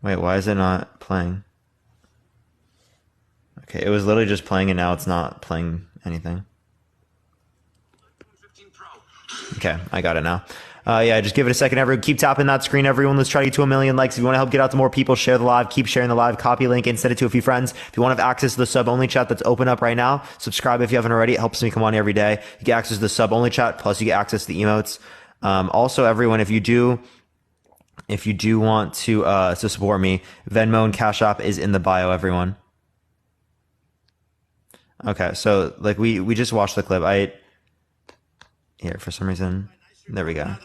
Wait, why is it not playing? Okay, it was literally just playing, and now it's not playing anything. Okay, I got it now. Yeah, just give it a second, everyone. Keep tapping that screen, everyone. Let's try to get to 1 million likes. If you want to help get out to more people, share the live. Keep sharing the live. Copy link and send it to a few friends. If you want to have access to the sub-only chat that's open up right now, subscribe if you haven't already. It helps me come on every day. You get access to the sub-only chat, plus you get access to the emotes. Also, everyone, if you do want to support me, Venmo and Cash App is in the bio, everyone. Okay, so like we just watched the clip. Here for some reason. There we go.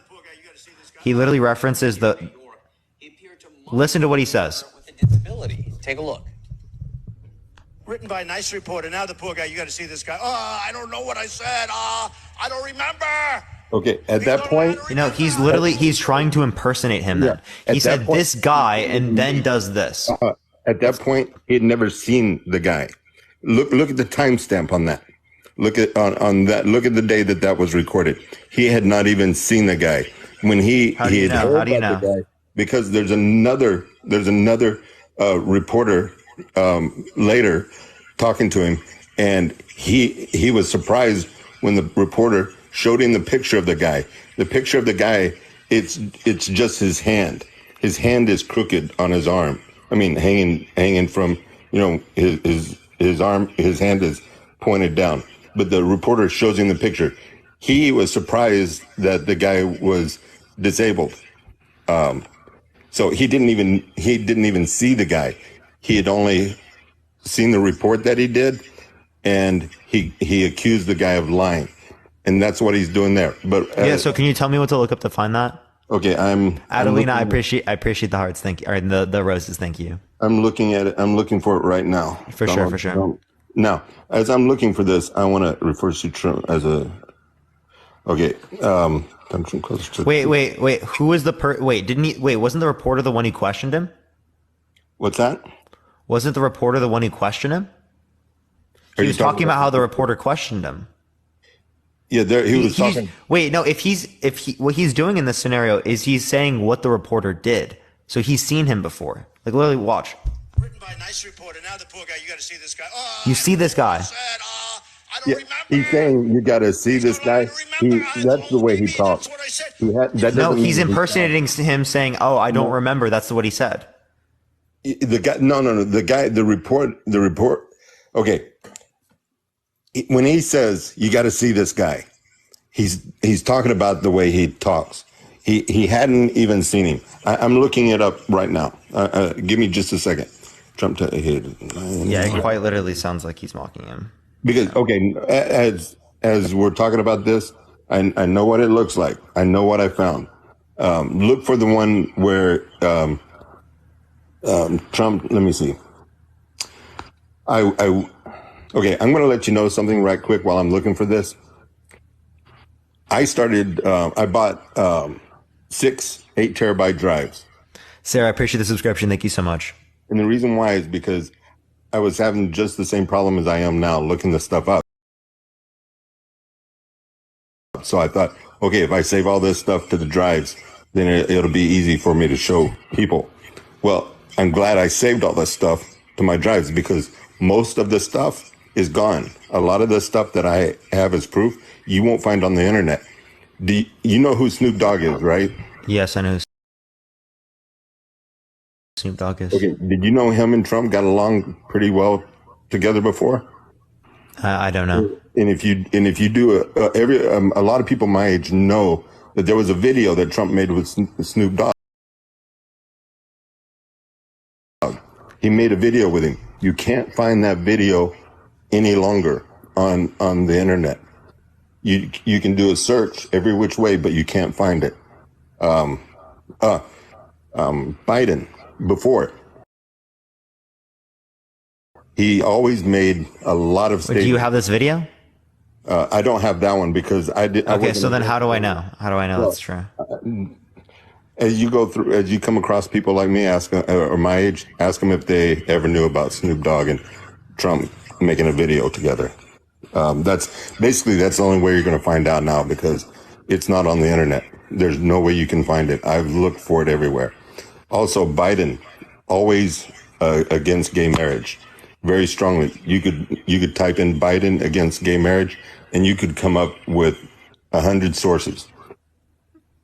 He literally references the. Listen to what he says. Take a look. Written by a nice reporter. Now the poor guy, you got to see this guy. Oh, I don't know what I said. I don't remember. Okay, at that point, he's trying to impersonate him. Then he said this guy, and then does this. At that point, he had never seen the guy. Look at the timestamp on that. Look at on that. Look at the day that was recorded. He had not even seen the guy when he had heard about the guy, because there's another reporter later talking to him, and he was surprised when the reporter showed him the picture of the guy. The picture of the guy, it's just his hand. His hand is crooked on his arm. I mean, hanging from his arm. His hand is pointed down. But the reporter shows him the picture. He was surprised that the guy was disabled. So he didn't even see the guy. He had only seen the report that he did, and he accused the guy of lying. And that's what he's doing there. But so can you tell me what to look up to find that? Okay, Adelina, I appreciate the hearts. Thank you. Or the roses. Thank you. I'm looking at it. I'm looking for it right now. For sure. Now, as I'm looking for this, I want to refer to Trump as a. Okay. Wait. Who was the wasn't the reporter the one who questioned him? What's that? Wasn't the reporter the one who questioned him? He was talking about how the reporter questioned him. Yeah, he was talking. Wait, no. What he's doing in this scenario is he's saying what the reporter did. So he's seen him before. Like, literally, watch. Written by a nice reporter. Now the poor guy. You got to see this guy. Oh, you see this guy. Yeah, he's saying you got to see this guy. That's the way he talks. He's impersonating him, saying, "Oh, I don't remember." That's what he said. The guy, no. The report. Okay. When he says you got to see this guy, he's talking about the way he talks. He hadn't even seen him. I'm looking it up right now. Give me just a second. Trump to hit. Yeah, it quite literally sounds like he's mocking him. Because as we're talking about this, I know what it looks like. I know what I found. Look for the one where Trump. Let me see. Okay, I'm going to let you know something right quick while I'm looking for this. I bought 6 8-terabyte drives. Sarah, I appreciate the subscription. Thank you so much. And the reason why is because I was having just the same problem as I am now, looking the stuff up. So I thought, okay, if I save all this stuff to the drives, then it'll be easy for me to show people. Well, I'm glad I saved all this stuff to my drives because most of the stuff is gone. A lot of the stuff that I have as proof, you won't find on the internet. You know who Snoop Dogg is, right? Yes, I know who Snoop Dogg is. Okay, did you know him and Trump got along pretty well together before? I don't know. And if you do a lot of people my age know that there was a video that Trump made with Snoop Dogg. He made a video with him. You can't find that video any longer on the internet. You can do a search every which way, but you can't find it. Biden, before he always made a lot of statements. Do you have this video? I don't have that one because I did. Okay, so then how do I know? How do I know that's true? As you come across people like me, ask them, or my age, ask them if they ever knew about Snoop Dogg and Trump making a video together. That's the only way you're going to find out now because it's not on the internet. There's no way you can find it. I've looked for it everywhere. Also, Biden, always against gay marriage, very strongly. You could type in Biden against gay marriage, and you could come up with 100 sources.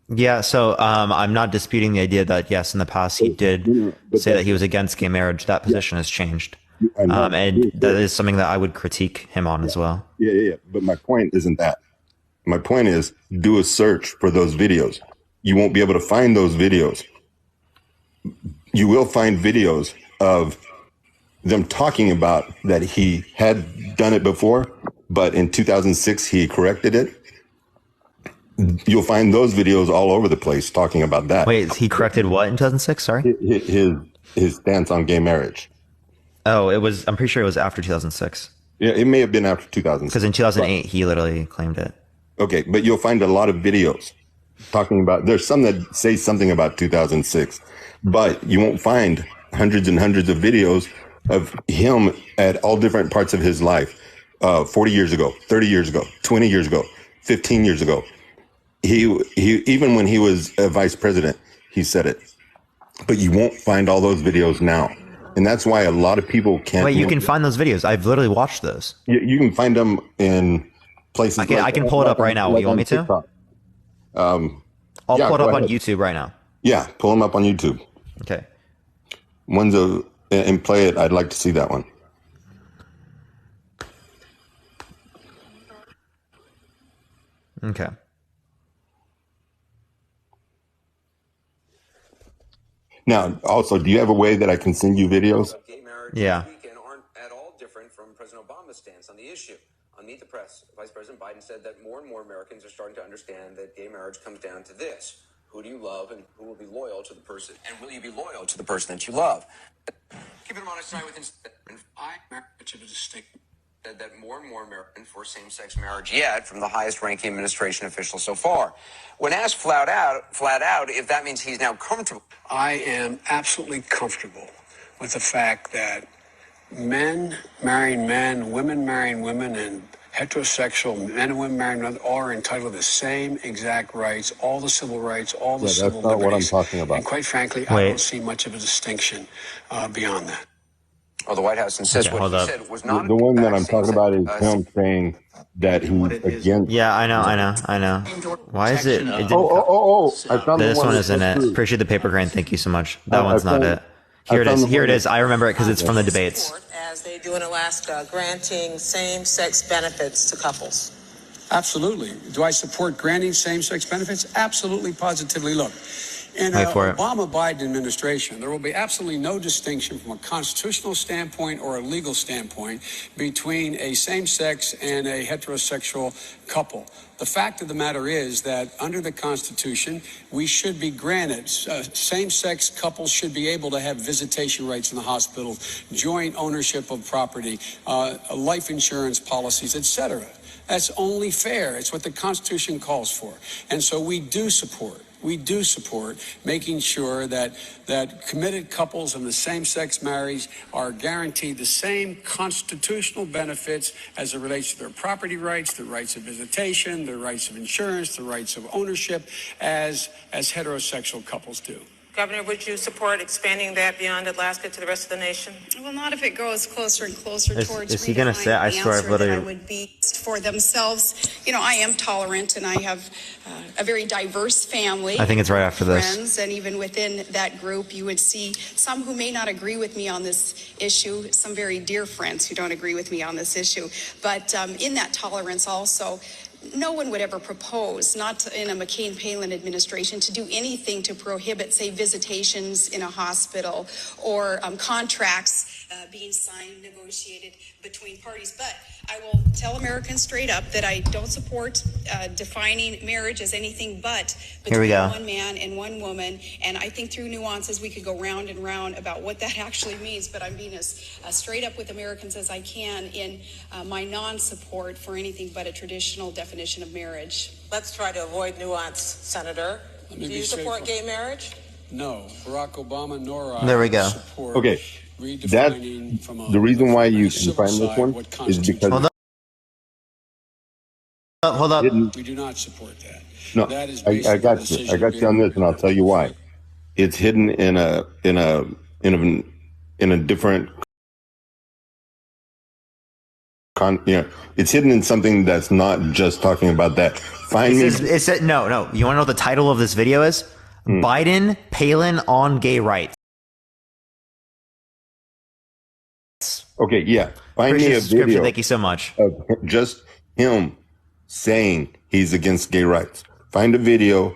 Yeah, so I'm not disputing the idea that yes, in the past he did say that he was against gay marriage. That position has changed, and that is something that I would critique him on as well. Yeah. But my point isn't that. My point is, do a search for those videos. You won't be able to find those videos. You will find videos of them talking about that he had done it before, but in 2006 he corrected it. You'll find those videos all over the place talking about that. Wait, he corrected what in 2006? Sorry, his stance on gay marriage. Oh, I'm pretty sure it was after 2006. Yeah, it may have been after 2006. Because in 2008 he literally claimed it. Okay, but you'll find a lot of videos talking about. There's some that say something about 2006, but you won't find hundreds and hundreds of videos of him at all different parts of his life. 40 years ago, 30 years ago, 20 years ago, 15 years ago. He even when he was a vice president, he said it. But you won't find all those videos now. And that's why a lot of people can't. Wait, you can find those videos. I've literally watched those. You can find them in places. I can pull it up right now. You want me to? I'll pull it up on YouTube right now. Yeah, pull them up on YouTube. Okay. And play it. I'd like to see that one. Okay. Now, also, do you have a way that I can send you videos? Yeah. Aren't at all different from President Obama's stance on the issue. On Meet the Press, Vice President Biden said that more and more Americans are starting to understand that gay marriage comes down to this: who do you love, and who will be loyal to the person, and will you be loyal to the person that you love? Keep it on his side with I marriage of a distinct. said that more and more Americans for same-sex marriage yet from the highest-ranking administration official so far. When asked flat out if that means he's now comfortable. I am absolutely comfortable with the fact that men marrying men, women marrying women, and heterosexual men and women marrying men all are entitled to the same exact rights, all the civil rights, all the civil liberties. That's not what I'm talking about. And quite frankly, I don't see much of a distinction beyond that. Well, the White House insists what he said was not The one that I'm talking about is him saying that he's against. Yeah, I know. Why is it? I found This one isn't it. Appreciate the paper grain. Thank you so much. That one's not it. Here it is. I remember it because it's from the debates. As they do in Alaska, granting same-sex benefits to couples. Absolutely. Do I support granting same-sex benefits? Absolutely, positively. Look, in an Obama-Biden administration, there will be absolutely no distinction from a constitutional standpoint or a legal standpoint between a same-sex and a heterosexual couple. The fact of the matter is that under the Constitution, we should be granted, same-sex couples should be able to have visitation rights in the hospital, joint ownership of property, life insurance policies, etc. That's only fair. It's what the Constitution calls for. And so we do support making sure that committed couples in the same-sex marriage are guaranteed the same constitutional benefits as it relates to their property rights, their rights of visitation, their rights of insurance, their rights of ownership as heterosexual couples do. Governor, would you support expanding that beyond Alaska to the rest of the nation? Well, not if it goes closer and closer towards. Is he going to say? I swear, I've literally. Would be for themselves. You know, I am tolerant, and I have a very diverse family. I think it's right after this. Friends, and even within that group, you would see some who may not agree with me on this issue. Some very dear friends who don't agree with me on this issue. But in that tolerance, also. No one would ever propose, not in a McCain-Palin administration, to do anything to prohibit, say, visitations in a hospital or contracts being signed, negotiated between parties. But I will tell Americans straight up that I don't support defining marriage as anything but between one man and one woman. And I think through nuances we could go round and round about what that actually means. But I'm being as straight up with Americans as I can in my non-support for anything but a traditional definition of marriage. Let's try to avoid nuance, Senator. Do you support gay marriage? No, Barack Obama nor I. There we go. Okay. That's the reason why you can find this one is because hold up. We do not support that. No, I got you. I got you on this, and I'll tell you why. It's hidden in a different. It's hidden in something that's not just talking about that. No. You want to know what the title of this video is? Biden, Palin on gay rights. Okay, yeah. Find me a video. Thank you so much. Of just him saying he's against gay rights. Find a video.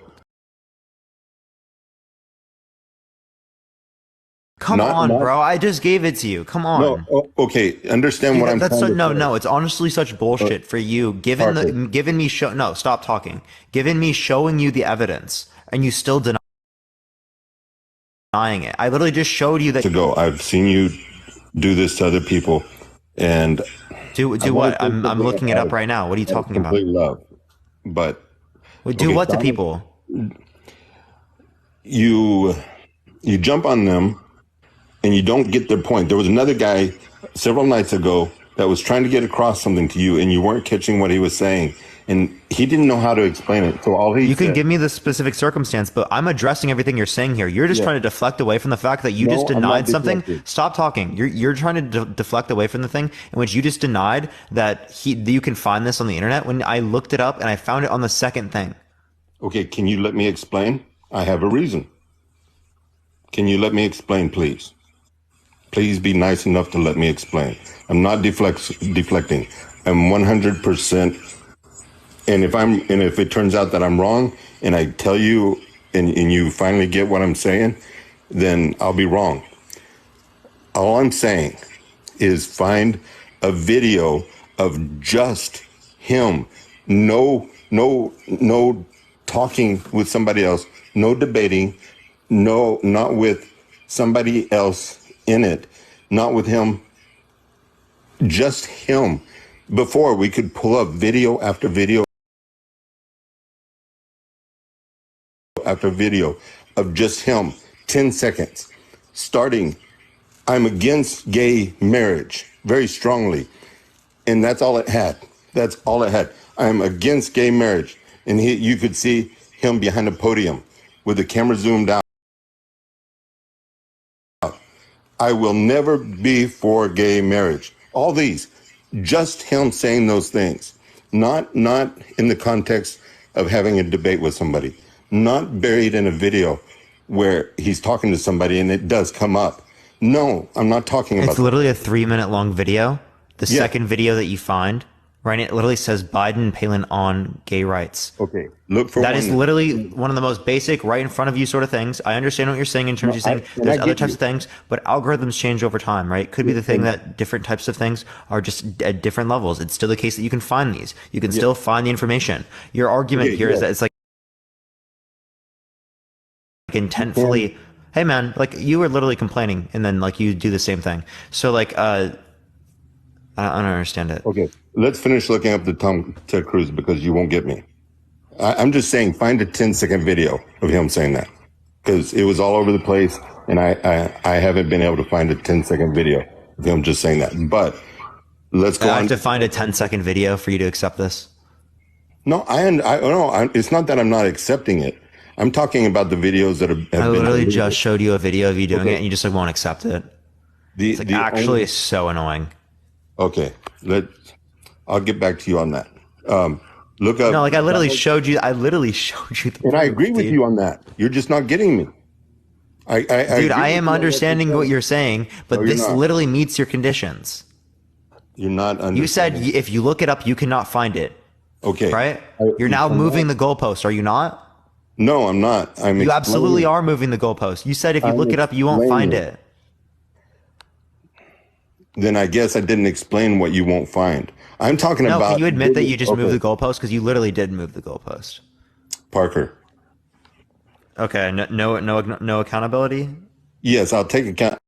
Come on, bro. I just gave it to you. Come on. No, okay. Understand what I'm trying to say. No. It's honestly such bullshit for you. Giving me stop talking. Giving me showing you the evidence, and you still denying it. I literally just showed you that. I've seen you do this to other people, and do what? I'm looking it up right now. What are you talking about? Love, but do what to people? You jump on them. And you don't get their point. There was another guy several nights ago that was trying to get across something to you, and you weren't catching what he was saying, and he didn't know how to explain it. So you can give me the specific circumstance, but I'm addressing everything you're saying here. You're just trying to deflect away from the fact that you just denied something. Stop talking. You're trying to deflect away from the thing in which you just denied that you can find this on the internet. When I looked it up and I found it on the second thing. Okay, can you let me explain? I have a reason. Can you let me explain, please? Please be nice enough to let me explain. I'm not deflecting. I'm 100%. And if it turns out that I'm wrong, and I tell you, and you finally get what I'm saying, then I'll be wrong. All I'm saying is find a video of just him. No talking with somebody else. No debating. No, not with somebody else in it, not with him, just him Before, we could pull up video after video after video of just him, 10 seconds, starting, I'm against gay marriage, very strongly. And that's all it had. That's all it had. I'm against gay marriage. And you could see him behind the podium with the camera zoomed out. I will never be for gay marriage. All these, just him saying those things, not in the context of having a debate with somebody, not buried in a video where he's talking to somebody and it does come up. No, I'm not talking about. It's literally a 3-minute long video. The second video that you find, right? It literally says Biden and Palin on gay rights. Okay, look for that is literally one of the most basic, right in front of you sort of things. I understand what you're saying in terms of saying there's other types of things, but algorithms change over time, right? Could be the thing that different types of things are just at different levels. It's still the case that you can find these. You can still find the information. Your argument here is that it's like intentfully, hey man, like you were literally complaining and then like you do the same thing. So like, I don't understand it. Okay, let's finish looking up the Ted Cruz because you won't get me. I'm just saying, find a 10-second video of him saying that because it was all over the place, and I haven't been able to find a 10-second video of him just saying that. But let's go on. I have to find a 10-second video for you to accept this. No, it's not that I'm not accepting it. I'm talking about the videos that have I literally just showed you a video of you doing it, and you just like won't accept it. It's like actually so annoying. Okay, I'll get back to you on that. Look up. No, like I literally showed you. The and I agree with you on that. You're just not getting me. Dude, I am understanding what you're saying, but this literally meets your conditions. You're not understanding. You said if you look it up, you cannot find it. Okay. Right? You're now moving the goalpost, are you not? No, I'm not. You absolutely are moving the goalpost. You said if you look it up, you won't find it. Then I guess I didn't explain what you won't find. I'm talking about. Can you admit that you just moved the goalpost? Because you literally did move the goalpost. Parker. Okay. No accountability. Yes, I'll take account.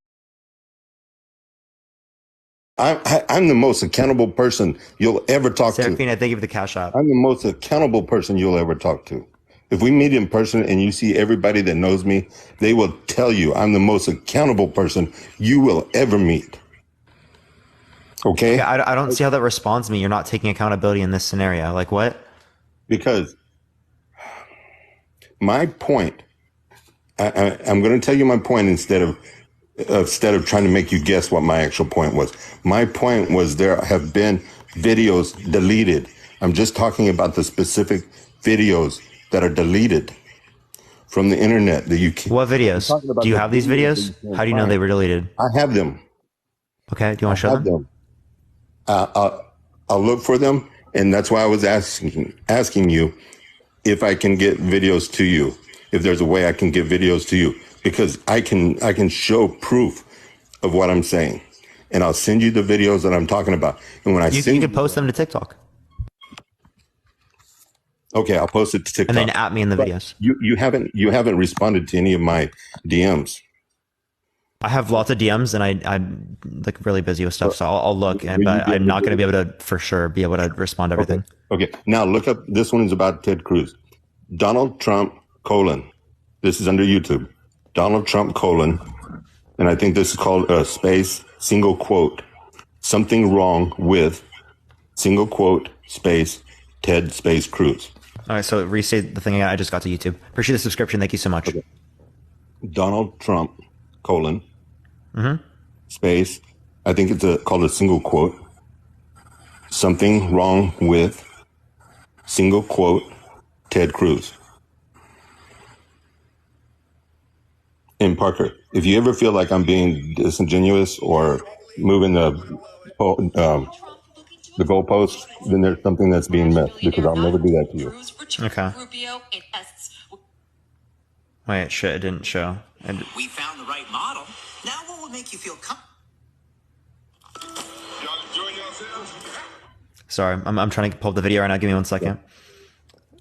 I'm the most accountable person you'll ever talk to. Serafina, thank you for the cash app. I'm the most accountable person you'll ever talk to. If we meet in person and you see everybody that knows me, they will tell you I'm the most accountable person you will ever meet. Okay? I don't see how that responds to me. You're not taking accountability in this scenario. Like what? Because my point, I'm going to tell you my point instead of trying to make you guess what my actual point was. My point was there have been videos deleted. I'm just talking about the specific videos that are deleted from the internet that you can't. What videos? Do you have these videos? How do you know they were deleted? I have them. Okay. Do you want to show them? I'll look for them, and that's why I was asking you if I can get videos to you. If there's a way I can get videos to you, because I can show proof of what I'm saying, and I'll send you the videos that I'm talking about. And when you can post them to TikTok. Okay, I'll post it to TikTok. And then at me in the videos. You haven't responded to any of my DMs. I have lots of DMs, and I'm like really busy with stuff, so I'll look, but I'm not going to be able to for sure be able to respond to everything. Okay. Now look up. This one is about Ted Cruz. Donald Trump : This is under YouTube. Donald Trump : And I think this is called space single quote something wrong with single quote space Ted space Cruz. All right, so restate the thing again. I just got to YouTube. Appreciate the subscription. Thank you so much. Okay. Donald Trump : space. I think it's called a single quote. Something wrong with single quote Ted Cruz. And Parker, if you ever feel like I'm being disingenuous or moving the goalpost, then there's something that's being missed, because I'll never do that to you. Okay. Wait, shit, it didn't show. We found the right model. Now what will make you feel comfortable? Sorry, I'm trying to pull up the video right now. Give me 1 second. You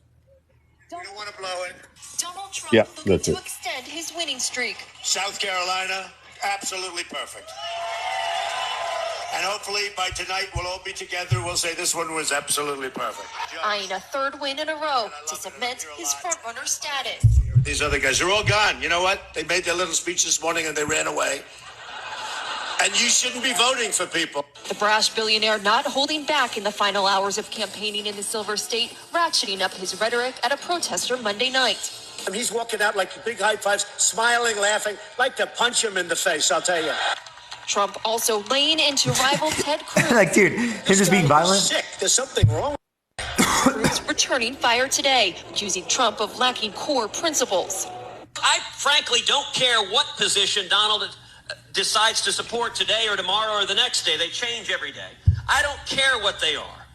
don't want to blow it. Donald Trump Yeah, looking that's to it. extend his winning streak. South Carolina, absolutely perfect. And hopefully by tonight we'll all be together. We'll say this one was absolutely perfect. Eyeing a third win in a row to cement his frontrunner status. These other guys are all gone. You know what? They made their little speech this morning and they ran away. And you shouldn't be voting for people. The brash billionaire not holding back in the final hours of campaigning in the Silver State, ratcheting up his rhetoric at a protester Monday night. And he's walking out like big high fives, smiling, laughing. Like to punch him in the face, I'll tell you. Trump also laying into rival Ted Cruz. Like, dude, him just being violent. Sick. There's something wrong. Cruz returning fire today, accusing Trump of lacking core principles. I frankly don't care what position Donald decides to support today or tomorrow or the next day. They change every day. I don't care what they are.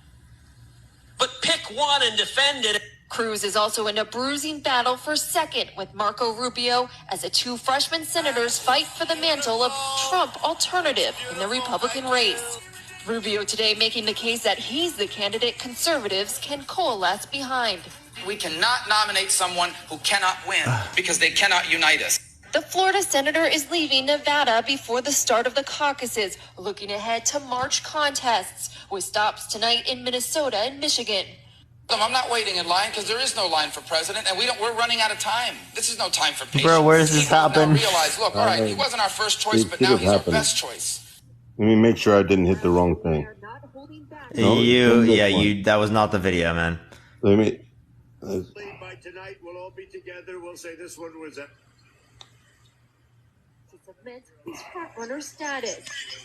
But pick one and defend it. Cruz is also in a bruising battle for second with Marco Rubio as the two freshman senators fight for the mantle of Trump alternative in the Republican race. Rubio today making the case that he's the candidate conservatives can coalesce behind. We cannot nominate someone who cannot win because they cannot unite us. The Florida senator is leaving Nevada before the start of the caucuses, looking ahead to March contests with stops tonight in Minnesota and Michigan. I'm not waiting in line because there is no line for president, and we're running out of time. This is no time for patience. Bro, where does this happen? Realize, look, all right, he wasn't our first choice, but now he's our best choice. Let me make sure I didn't hit the wrong thing. That was not the video, man. Let me. By tonight we'll all be together. We'll say this one was a. His frontrunner status.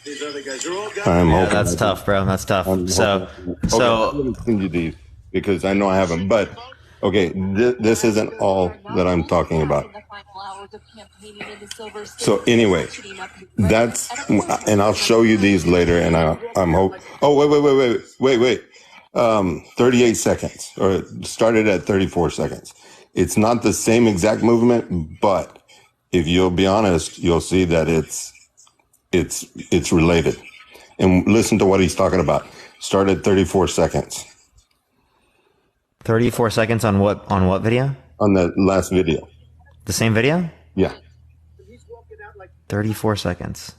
These other guys are all gone. Yeah, that's tough, bro. That's tough. I'm going to send you these because I know I haven't. But okay, this isn't all that I'm talking about. So anyway, that's, and I'll show you these later. And I'm hope. Oh wait. 38 seconds, or it started at 34 seconds. It's not the same exact movement, but if you'll be honest, you'll see that it's related. And listen to what he's talking about. Start at 34 seconds. 34 seconds on what video? On the last video. The same video? Yeah. 34 seconds.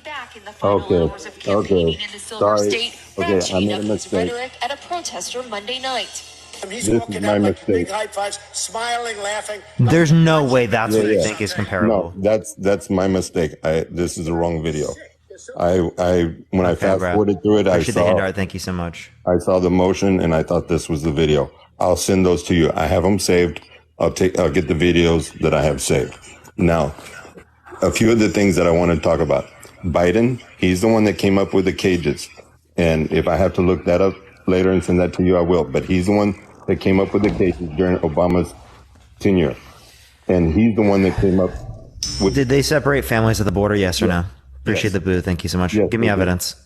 Back in the final hours of campaigning in the Silver State, ratcheting up his rhetoric at a protester Monday night. He's walking out like big high fives, smiling, laughing. There's no way that's what you think is comparable. No, that's my mistake. This is the wrong video. When I fast forwarded through it, I saw the handout. Thank you so much. I saw the motion and I thought this was the video. I'll send those to you. I have them saved. I'll get the videos that I have saved. Now, a few of the things that I want to talk about. Biden, he's the one that came up with the cages. And if I have to look that up later and send that to you, I will. But he's the one that came up with the cases during Obama's tenure. And he's the one that came up with... Did they separate families at the border, yes or no? Appreciate the boo. Thank you so much. Yes, give me evidence.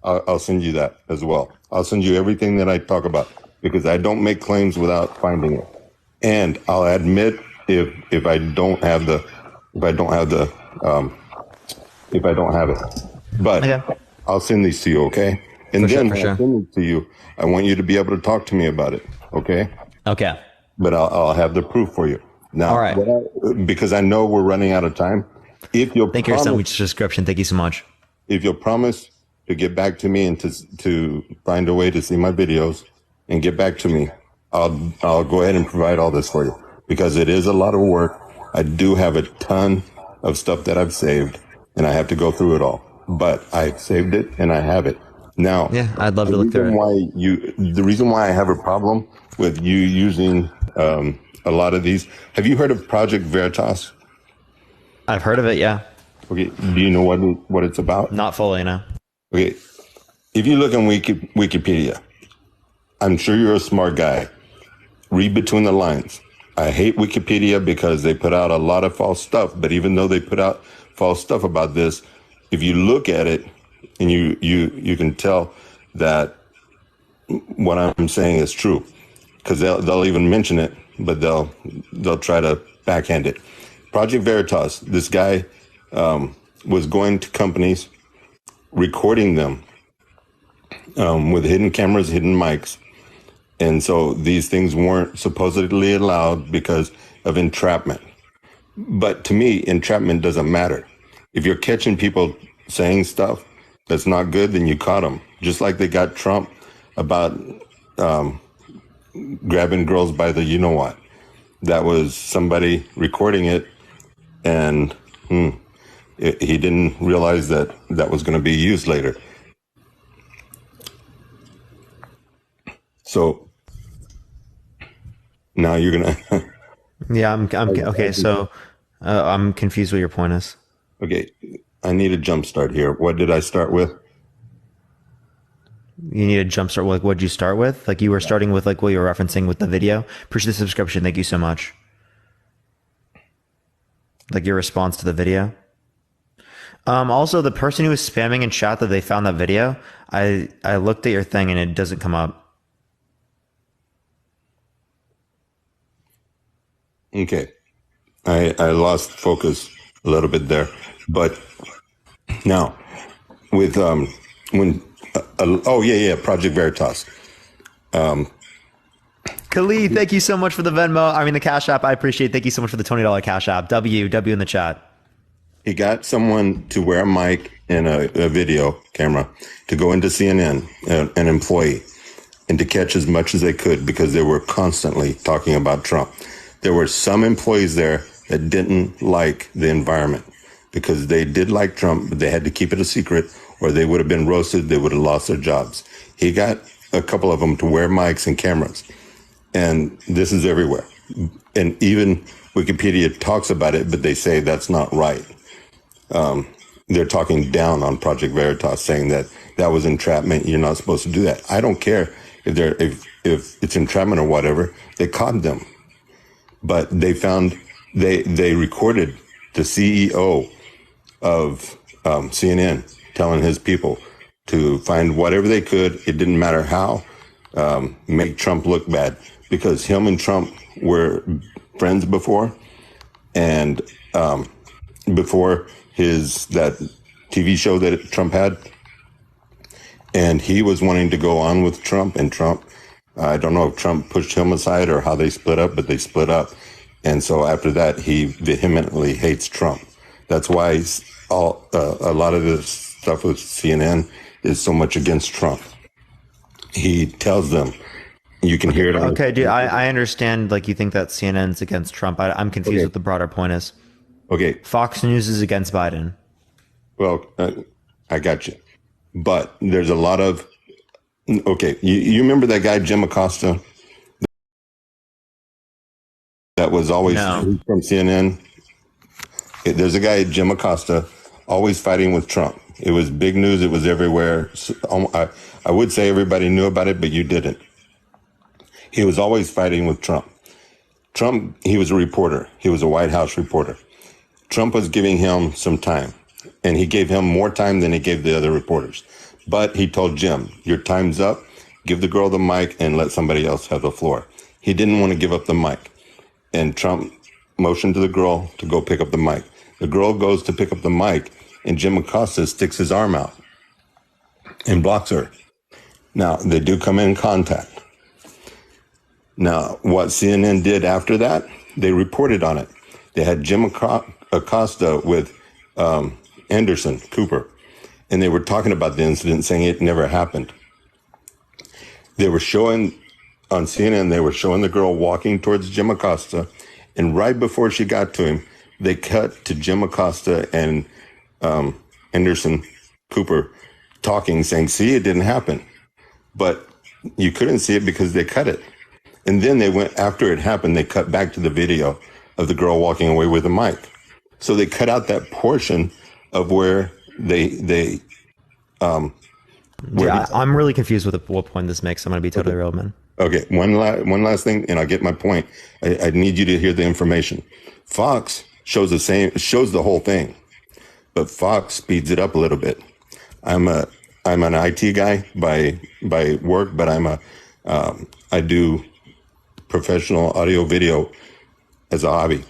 I'll send you that as well. I'll send you everything that I talk about because I don't make claims without finding it. And I'll admit if I don't have it. But I'll send these to you, okay? And then when I send it to you, I want you to be able to talk to me about it, okay? Okay. But I'll have the proof for you. Now, all right. Because I know we're running out of time. If you'll thank you for your subscription. Thank you so much. If you'll promise to get back to me and to find a way to see my videos and get back to me, I'll go ahead and provide all this for you because it is a lot of work. I do have a ton of stuff that I've saved and I have to go through it all, but I've saved it and I have it. Now, yeah, I'd love to look through it. The reason why I have a problem with you using a lot of these, have you heard of Project Veritas? I've heard of it, yeah. Okay, do you know what it's about? Not fully, no. Okay, if you look on Wikipedia, I'm sure you're a smart guy. Read between the lines. I hate Wikipedia because they put out a lot of false stuff, but even though they put out false stuff about this, if you look at it and you can tell that what I'm saying is true because they'll even mention it, but they'll try to backhand it. Project Veritas, this guy was going to companies, recording them with hidden cameras, hidden mics. And so these things weren't supposedly allowed because of entrapment. But to me, entrapment doesn't matter. If you're catching people saying stuff that's not good, then you caught them. Just like they got Trump about grabbing girls by the you know what. That was somebody recording it, and he didn't realize that that was going to be used later. So now you're gonna. Yeah, I'm okay. So I'm confused what your point is. Okay, I need a jump start here. What did I start with? You need a jump start. Like, what did you start with? Like, you were starting with like what you were referencing with the video. Appreciate the subscription. Thank you so much. Like your response to the video. Also, the person who was spamming in chat that they found that video, I looked at your thing and it doesn't come up. Okay, I lost focus a little bit there, but now with Project Veritas. Khalid, thank you so much for the Venmo. I mean, the Cash App. I appreciate it. Thank you so much for the $20 Cash App. W in the chat. He got someone to wear a mic and a video camera to go into CNN, an employee, and to catch as much as they could because they were constantly talking about Trump. There were some employees there that didn't like the environment because they did like Trump, but they had to keep it a secret or they would have been roasted. They would have lost their jobs. He got a couple of them to wear mics and cameras. And this is everywhere. And even Wikipedia talks about it, but they say that's not right. They're talking down on Project Veritas, saying that that was entrapment. You're not supposed to do that. I don't care if it's entrapment or whatever. They caught them. But they found, they recorded the CEO of CNN telling his people to find whatever they could. It didn't matter how, make Trump look bad because him and Trump were friends before. And before that TV show that Trump had. And he was wanting to go on with Trump, and Trump, I don't know if Trump pushed him aside or how they split up, but they split up. And so after that, he vehemently hates Trump. That's why a lot of this stuff with CNN is so much against Trump. He tells them, you can hear it. Okay, dude, I understand. Like, you think that CNN's against Trump. I'm confused what the broader point is. Okay. Fox News is against Biden. Well, I got you. But there's a lot of, okay, you remember that guy, Jim Acosta? That was always from CNN. There's a guy, Jim Acosta, always fighting with Trump. It was big news. It was everywhere. I would say everybody knew about it, but you didn't. He was always fighting with Trump. Trump, he was a reporter. He was a White House reporter. Trump was giving him some time, and he gave him more time than he gave the other reporters. But he told Jim, your time's up. Give the girl the mic and let somebody else have the floor. He didn't want to give up the mic. And Trump motioned to the girl to go pick up the mic. The girl goes to pick up the mic, and Jim Acosta sticks his arm out and blocks her. Now, they do come in contact. Now, what CNN did after that, they reported on it. They had Jim Acosta with Anderson Cooper, and they were talking about the incident, saying it never happened. They were showing, on CNN, they were showing the girl walking towards Jim Acosta, and right before she got to him, they cut to Jim Acosta and Anderson Cooper talking, saying, see, it didn't happen. But you couldn't see it because they cut it. And then they went, after it happened, they cut back to the video of the girl walking away with a mic. So they cut out that portion of where I'm really confused with what point this makes. I'm going to be totally real, man. Okay, one last thing, and I'll get my point. I need you to hear the information. Fox shows the whole thing, but Fox speeds it up a little bit. I'm an IT guy by work, but I do professional audio video as a hobby.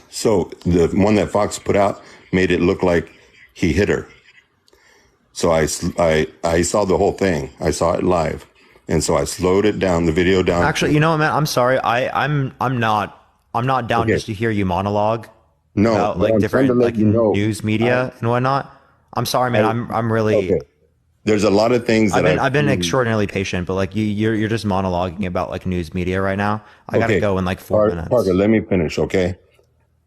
So the one that Fox put out made it look like he hit her. So I saw the whole thing. I saw it live. And so I slowed it down, the video down. Actually, you know what, man? I'm sorry. I'm not down just to hear you monologue. No, about like different like news media and whatnot. I'm sorry, man. I'm really. Okay. There's a lot of things that I've been extraordinarily patient, but like you're just monologuing about like news media right now. I gotta go in like 4 minutes. Parker, let me finish, okay?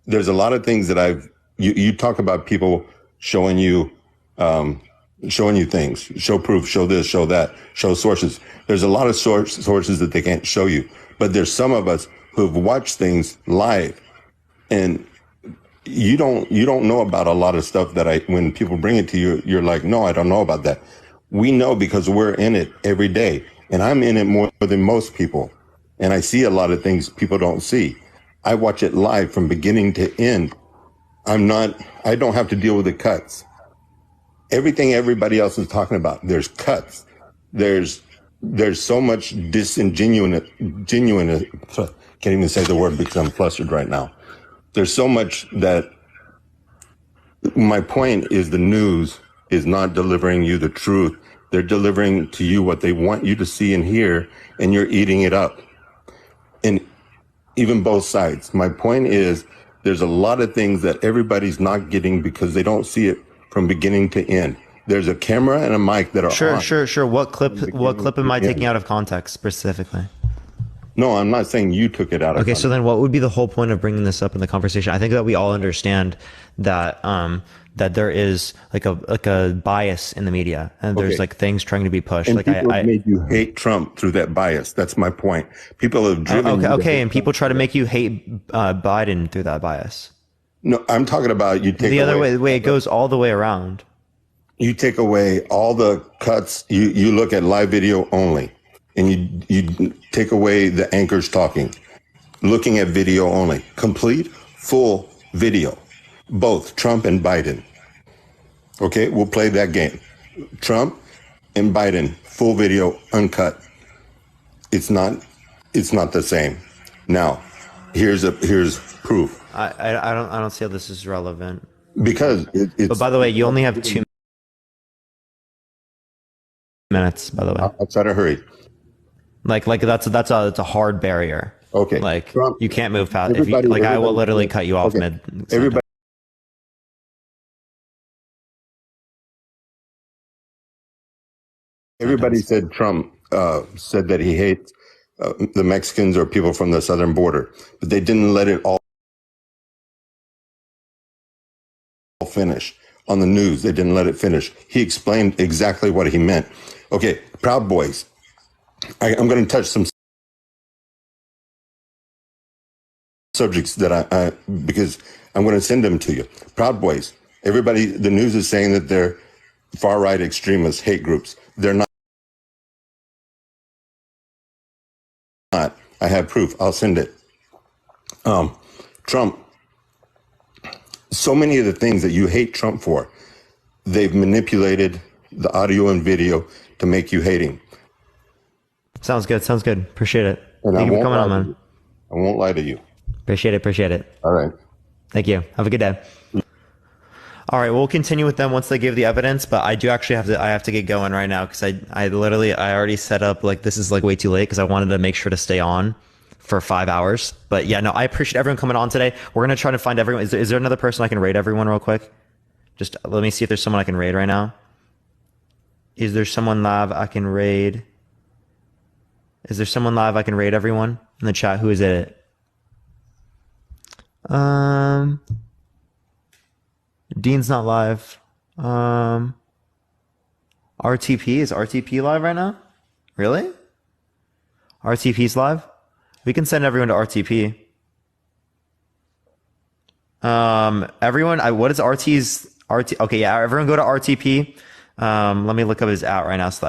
There's a lot of things that you talk about people showing you things, show proof, show this, show that, show sources. There's a lot of sources that they can't show you, but there's some of us who've watched things live, and you don't know about a lot of stuff that when people bring it to you, you're like, no, I don't know about that. We know because we're in it every day, and I'm in it more than most people, and I see a lot of things people don't see. I watch it live from beginning to end. I don't have to deal with the cuts. Everything everybody else is talking about, there's cuts. There's so much genuine, can't even say the word because I'm flustered right now. There's so much that my point is the news is not delivering you the truth. They're delivering to you what they want you to see and hear, and you're eating it up. And even both sides. My point is there's a lot of things that everybody's not getting because they don't see it from beginning to end. There's a camera and a mic that are on. Sure. What clip am I taking out of context specifically? No, I'm not saying you took it out of context. So then what would be the whole point of bringing this up in the conversation? I think that we all understand that that there is like a bias in the media, and there's like things trying to be pushed. And like people made you hate Trump through that bias. That's my point. People have driven and people try to make you hate Biden through that bias. No, I'm talking about you take the other way. It goes all the way around. You take away all the cuts. You look at live video only, and you take away the anchors talking, looking at video only, complete full video, both Trump and Biden. Okay, we'll play that game. Trump and Biden, full video, uncut. It's not the same. Now, here's proof. I don't see how this is relevant. Because it's. But by the way, you only have 2 minutes. By the way, I'll try to hurry. Like that's a hard barrier. Okay. Like Trump, you can't move past. I will literally cut you off mid. Everybody said Trump said that he hates the Mexicans or people from the southern border, but they didn't let it all finish on the news. They didn't let it finish. He explained exactly what he meant. Okay, Proud Boys. I'm going to touch some subjects that because I'm going to send them to you. Proud Boys. Everybody, the news is saying that they're far-right extremists, hate groups. They're not. I have proof. I'll send it. Trump. So many of the things that you hate Trump for, they've manipulated the audio and video to make you hate him. Sounds good. Appreciate it. And Thank you for coming on, man. I won't lie to you. Appreciate it. All right. Thank you. Have a good day. All right, we'll continue with them once they give the evidence, but I do actually have to get going right now because I already set up, like, this is like way too late because I wanted to make sure to stay on for 5 hours. But yeah, no, I appreciate everyone coming on today. We're going to try to find everyone. Is there another person I can raid everyone real quick? Just let me see if there's someone I can raid right now. Is there someone live I can raid? Is there someone live I can raid everyone in the chat? Who is it? Dean's not live. RTP, is RTP live right now? Really? RTP's live? We can send everyone to RTP. Everyone, what is RT's RT? Okay, yeah, everyone go to RTP. Let me look up his at right now so that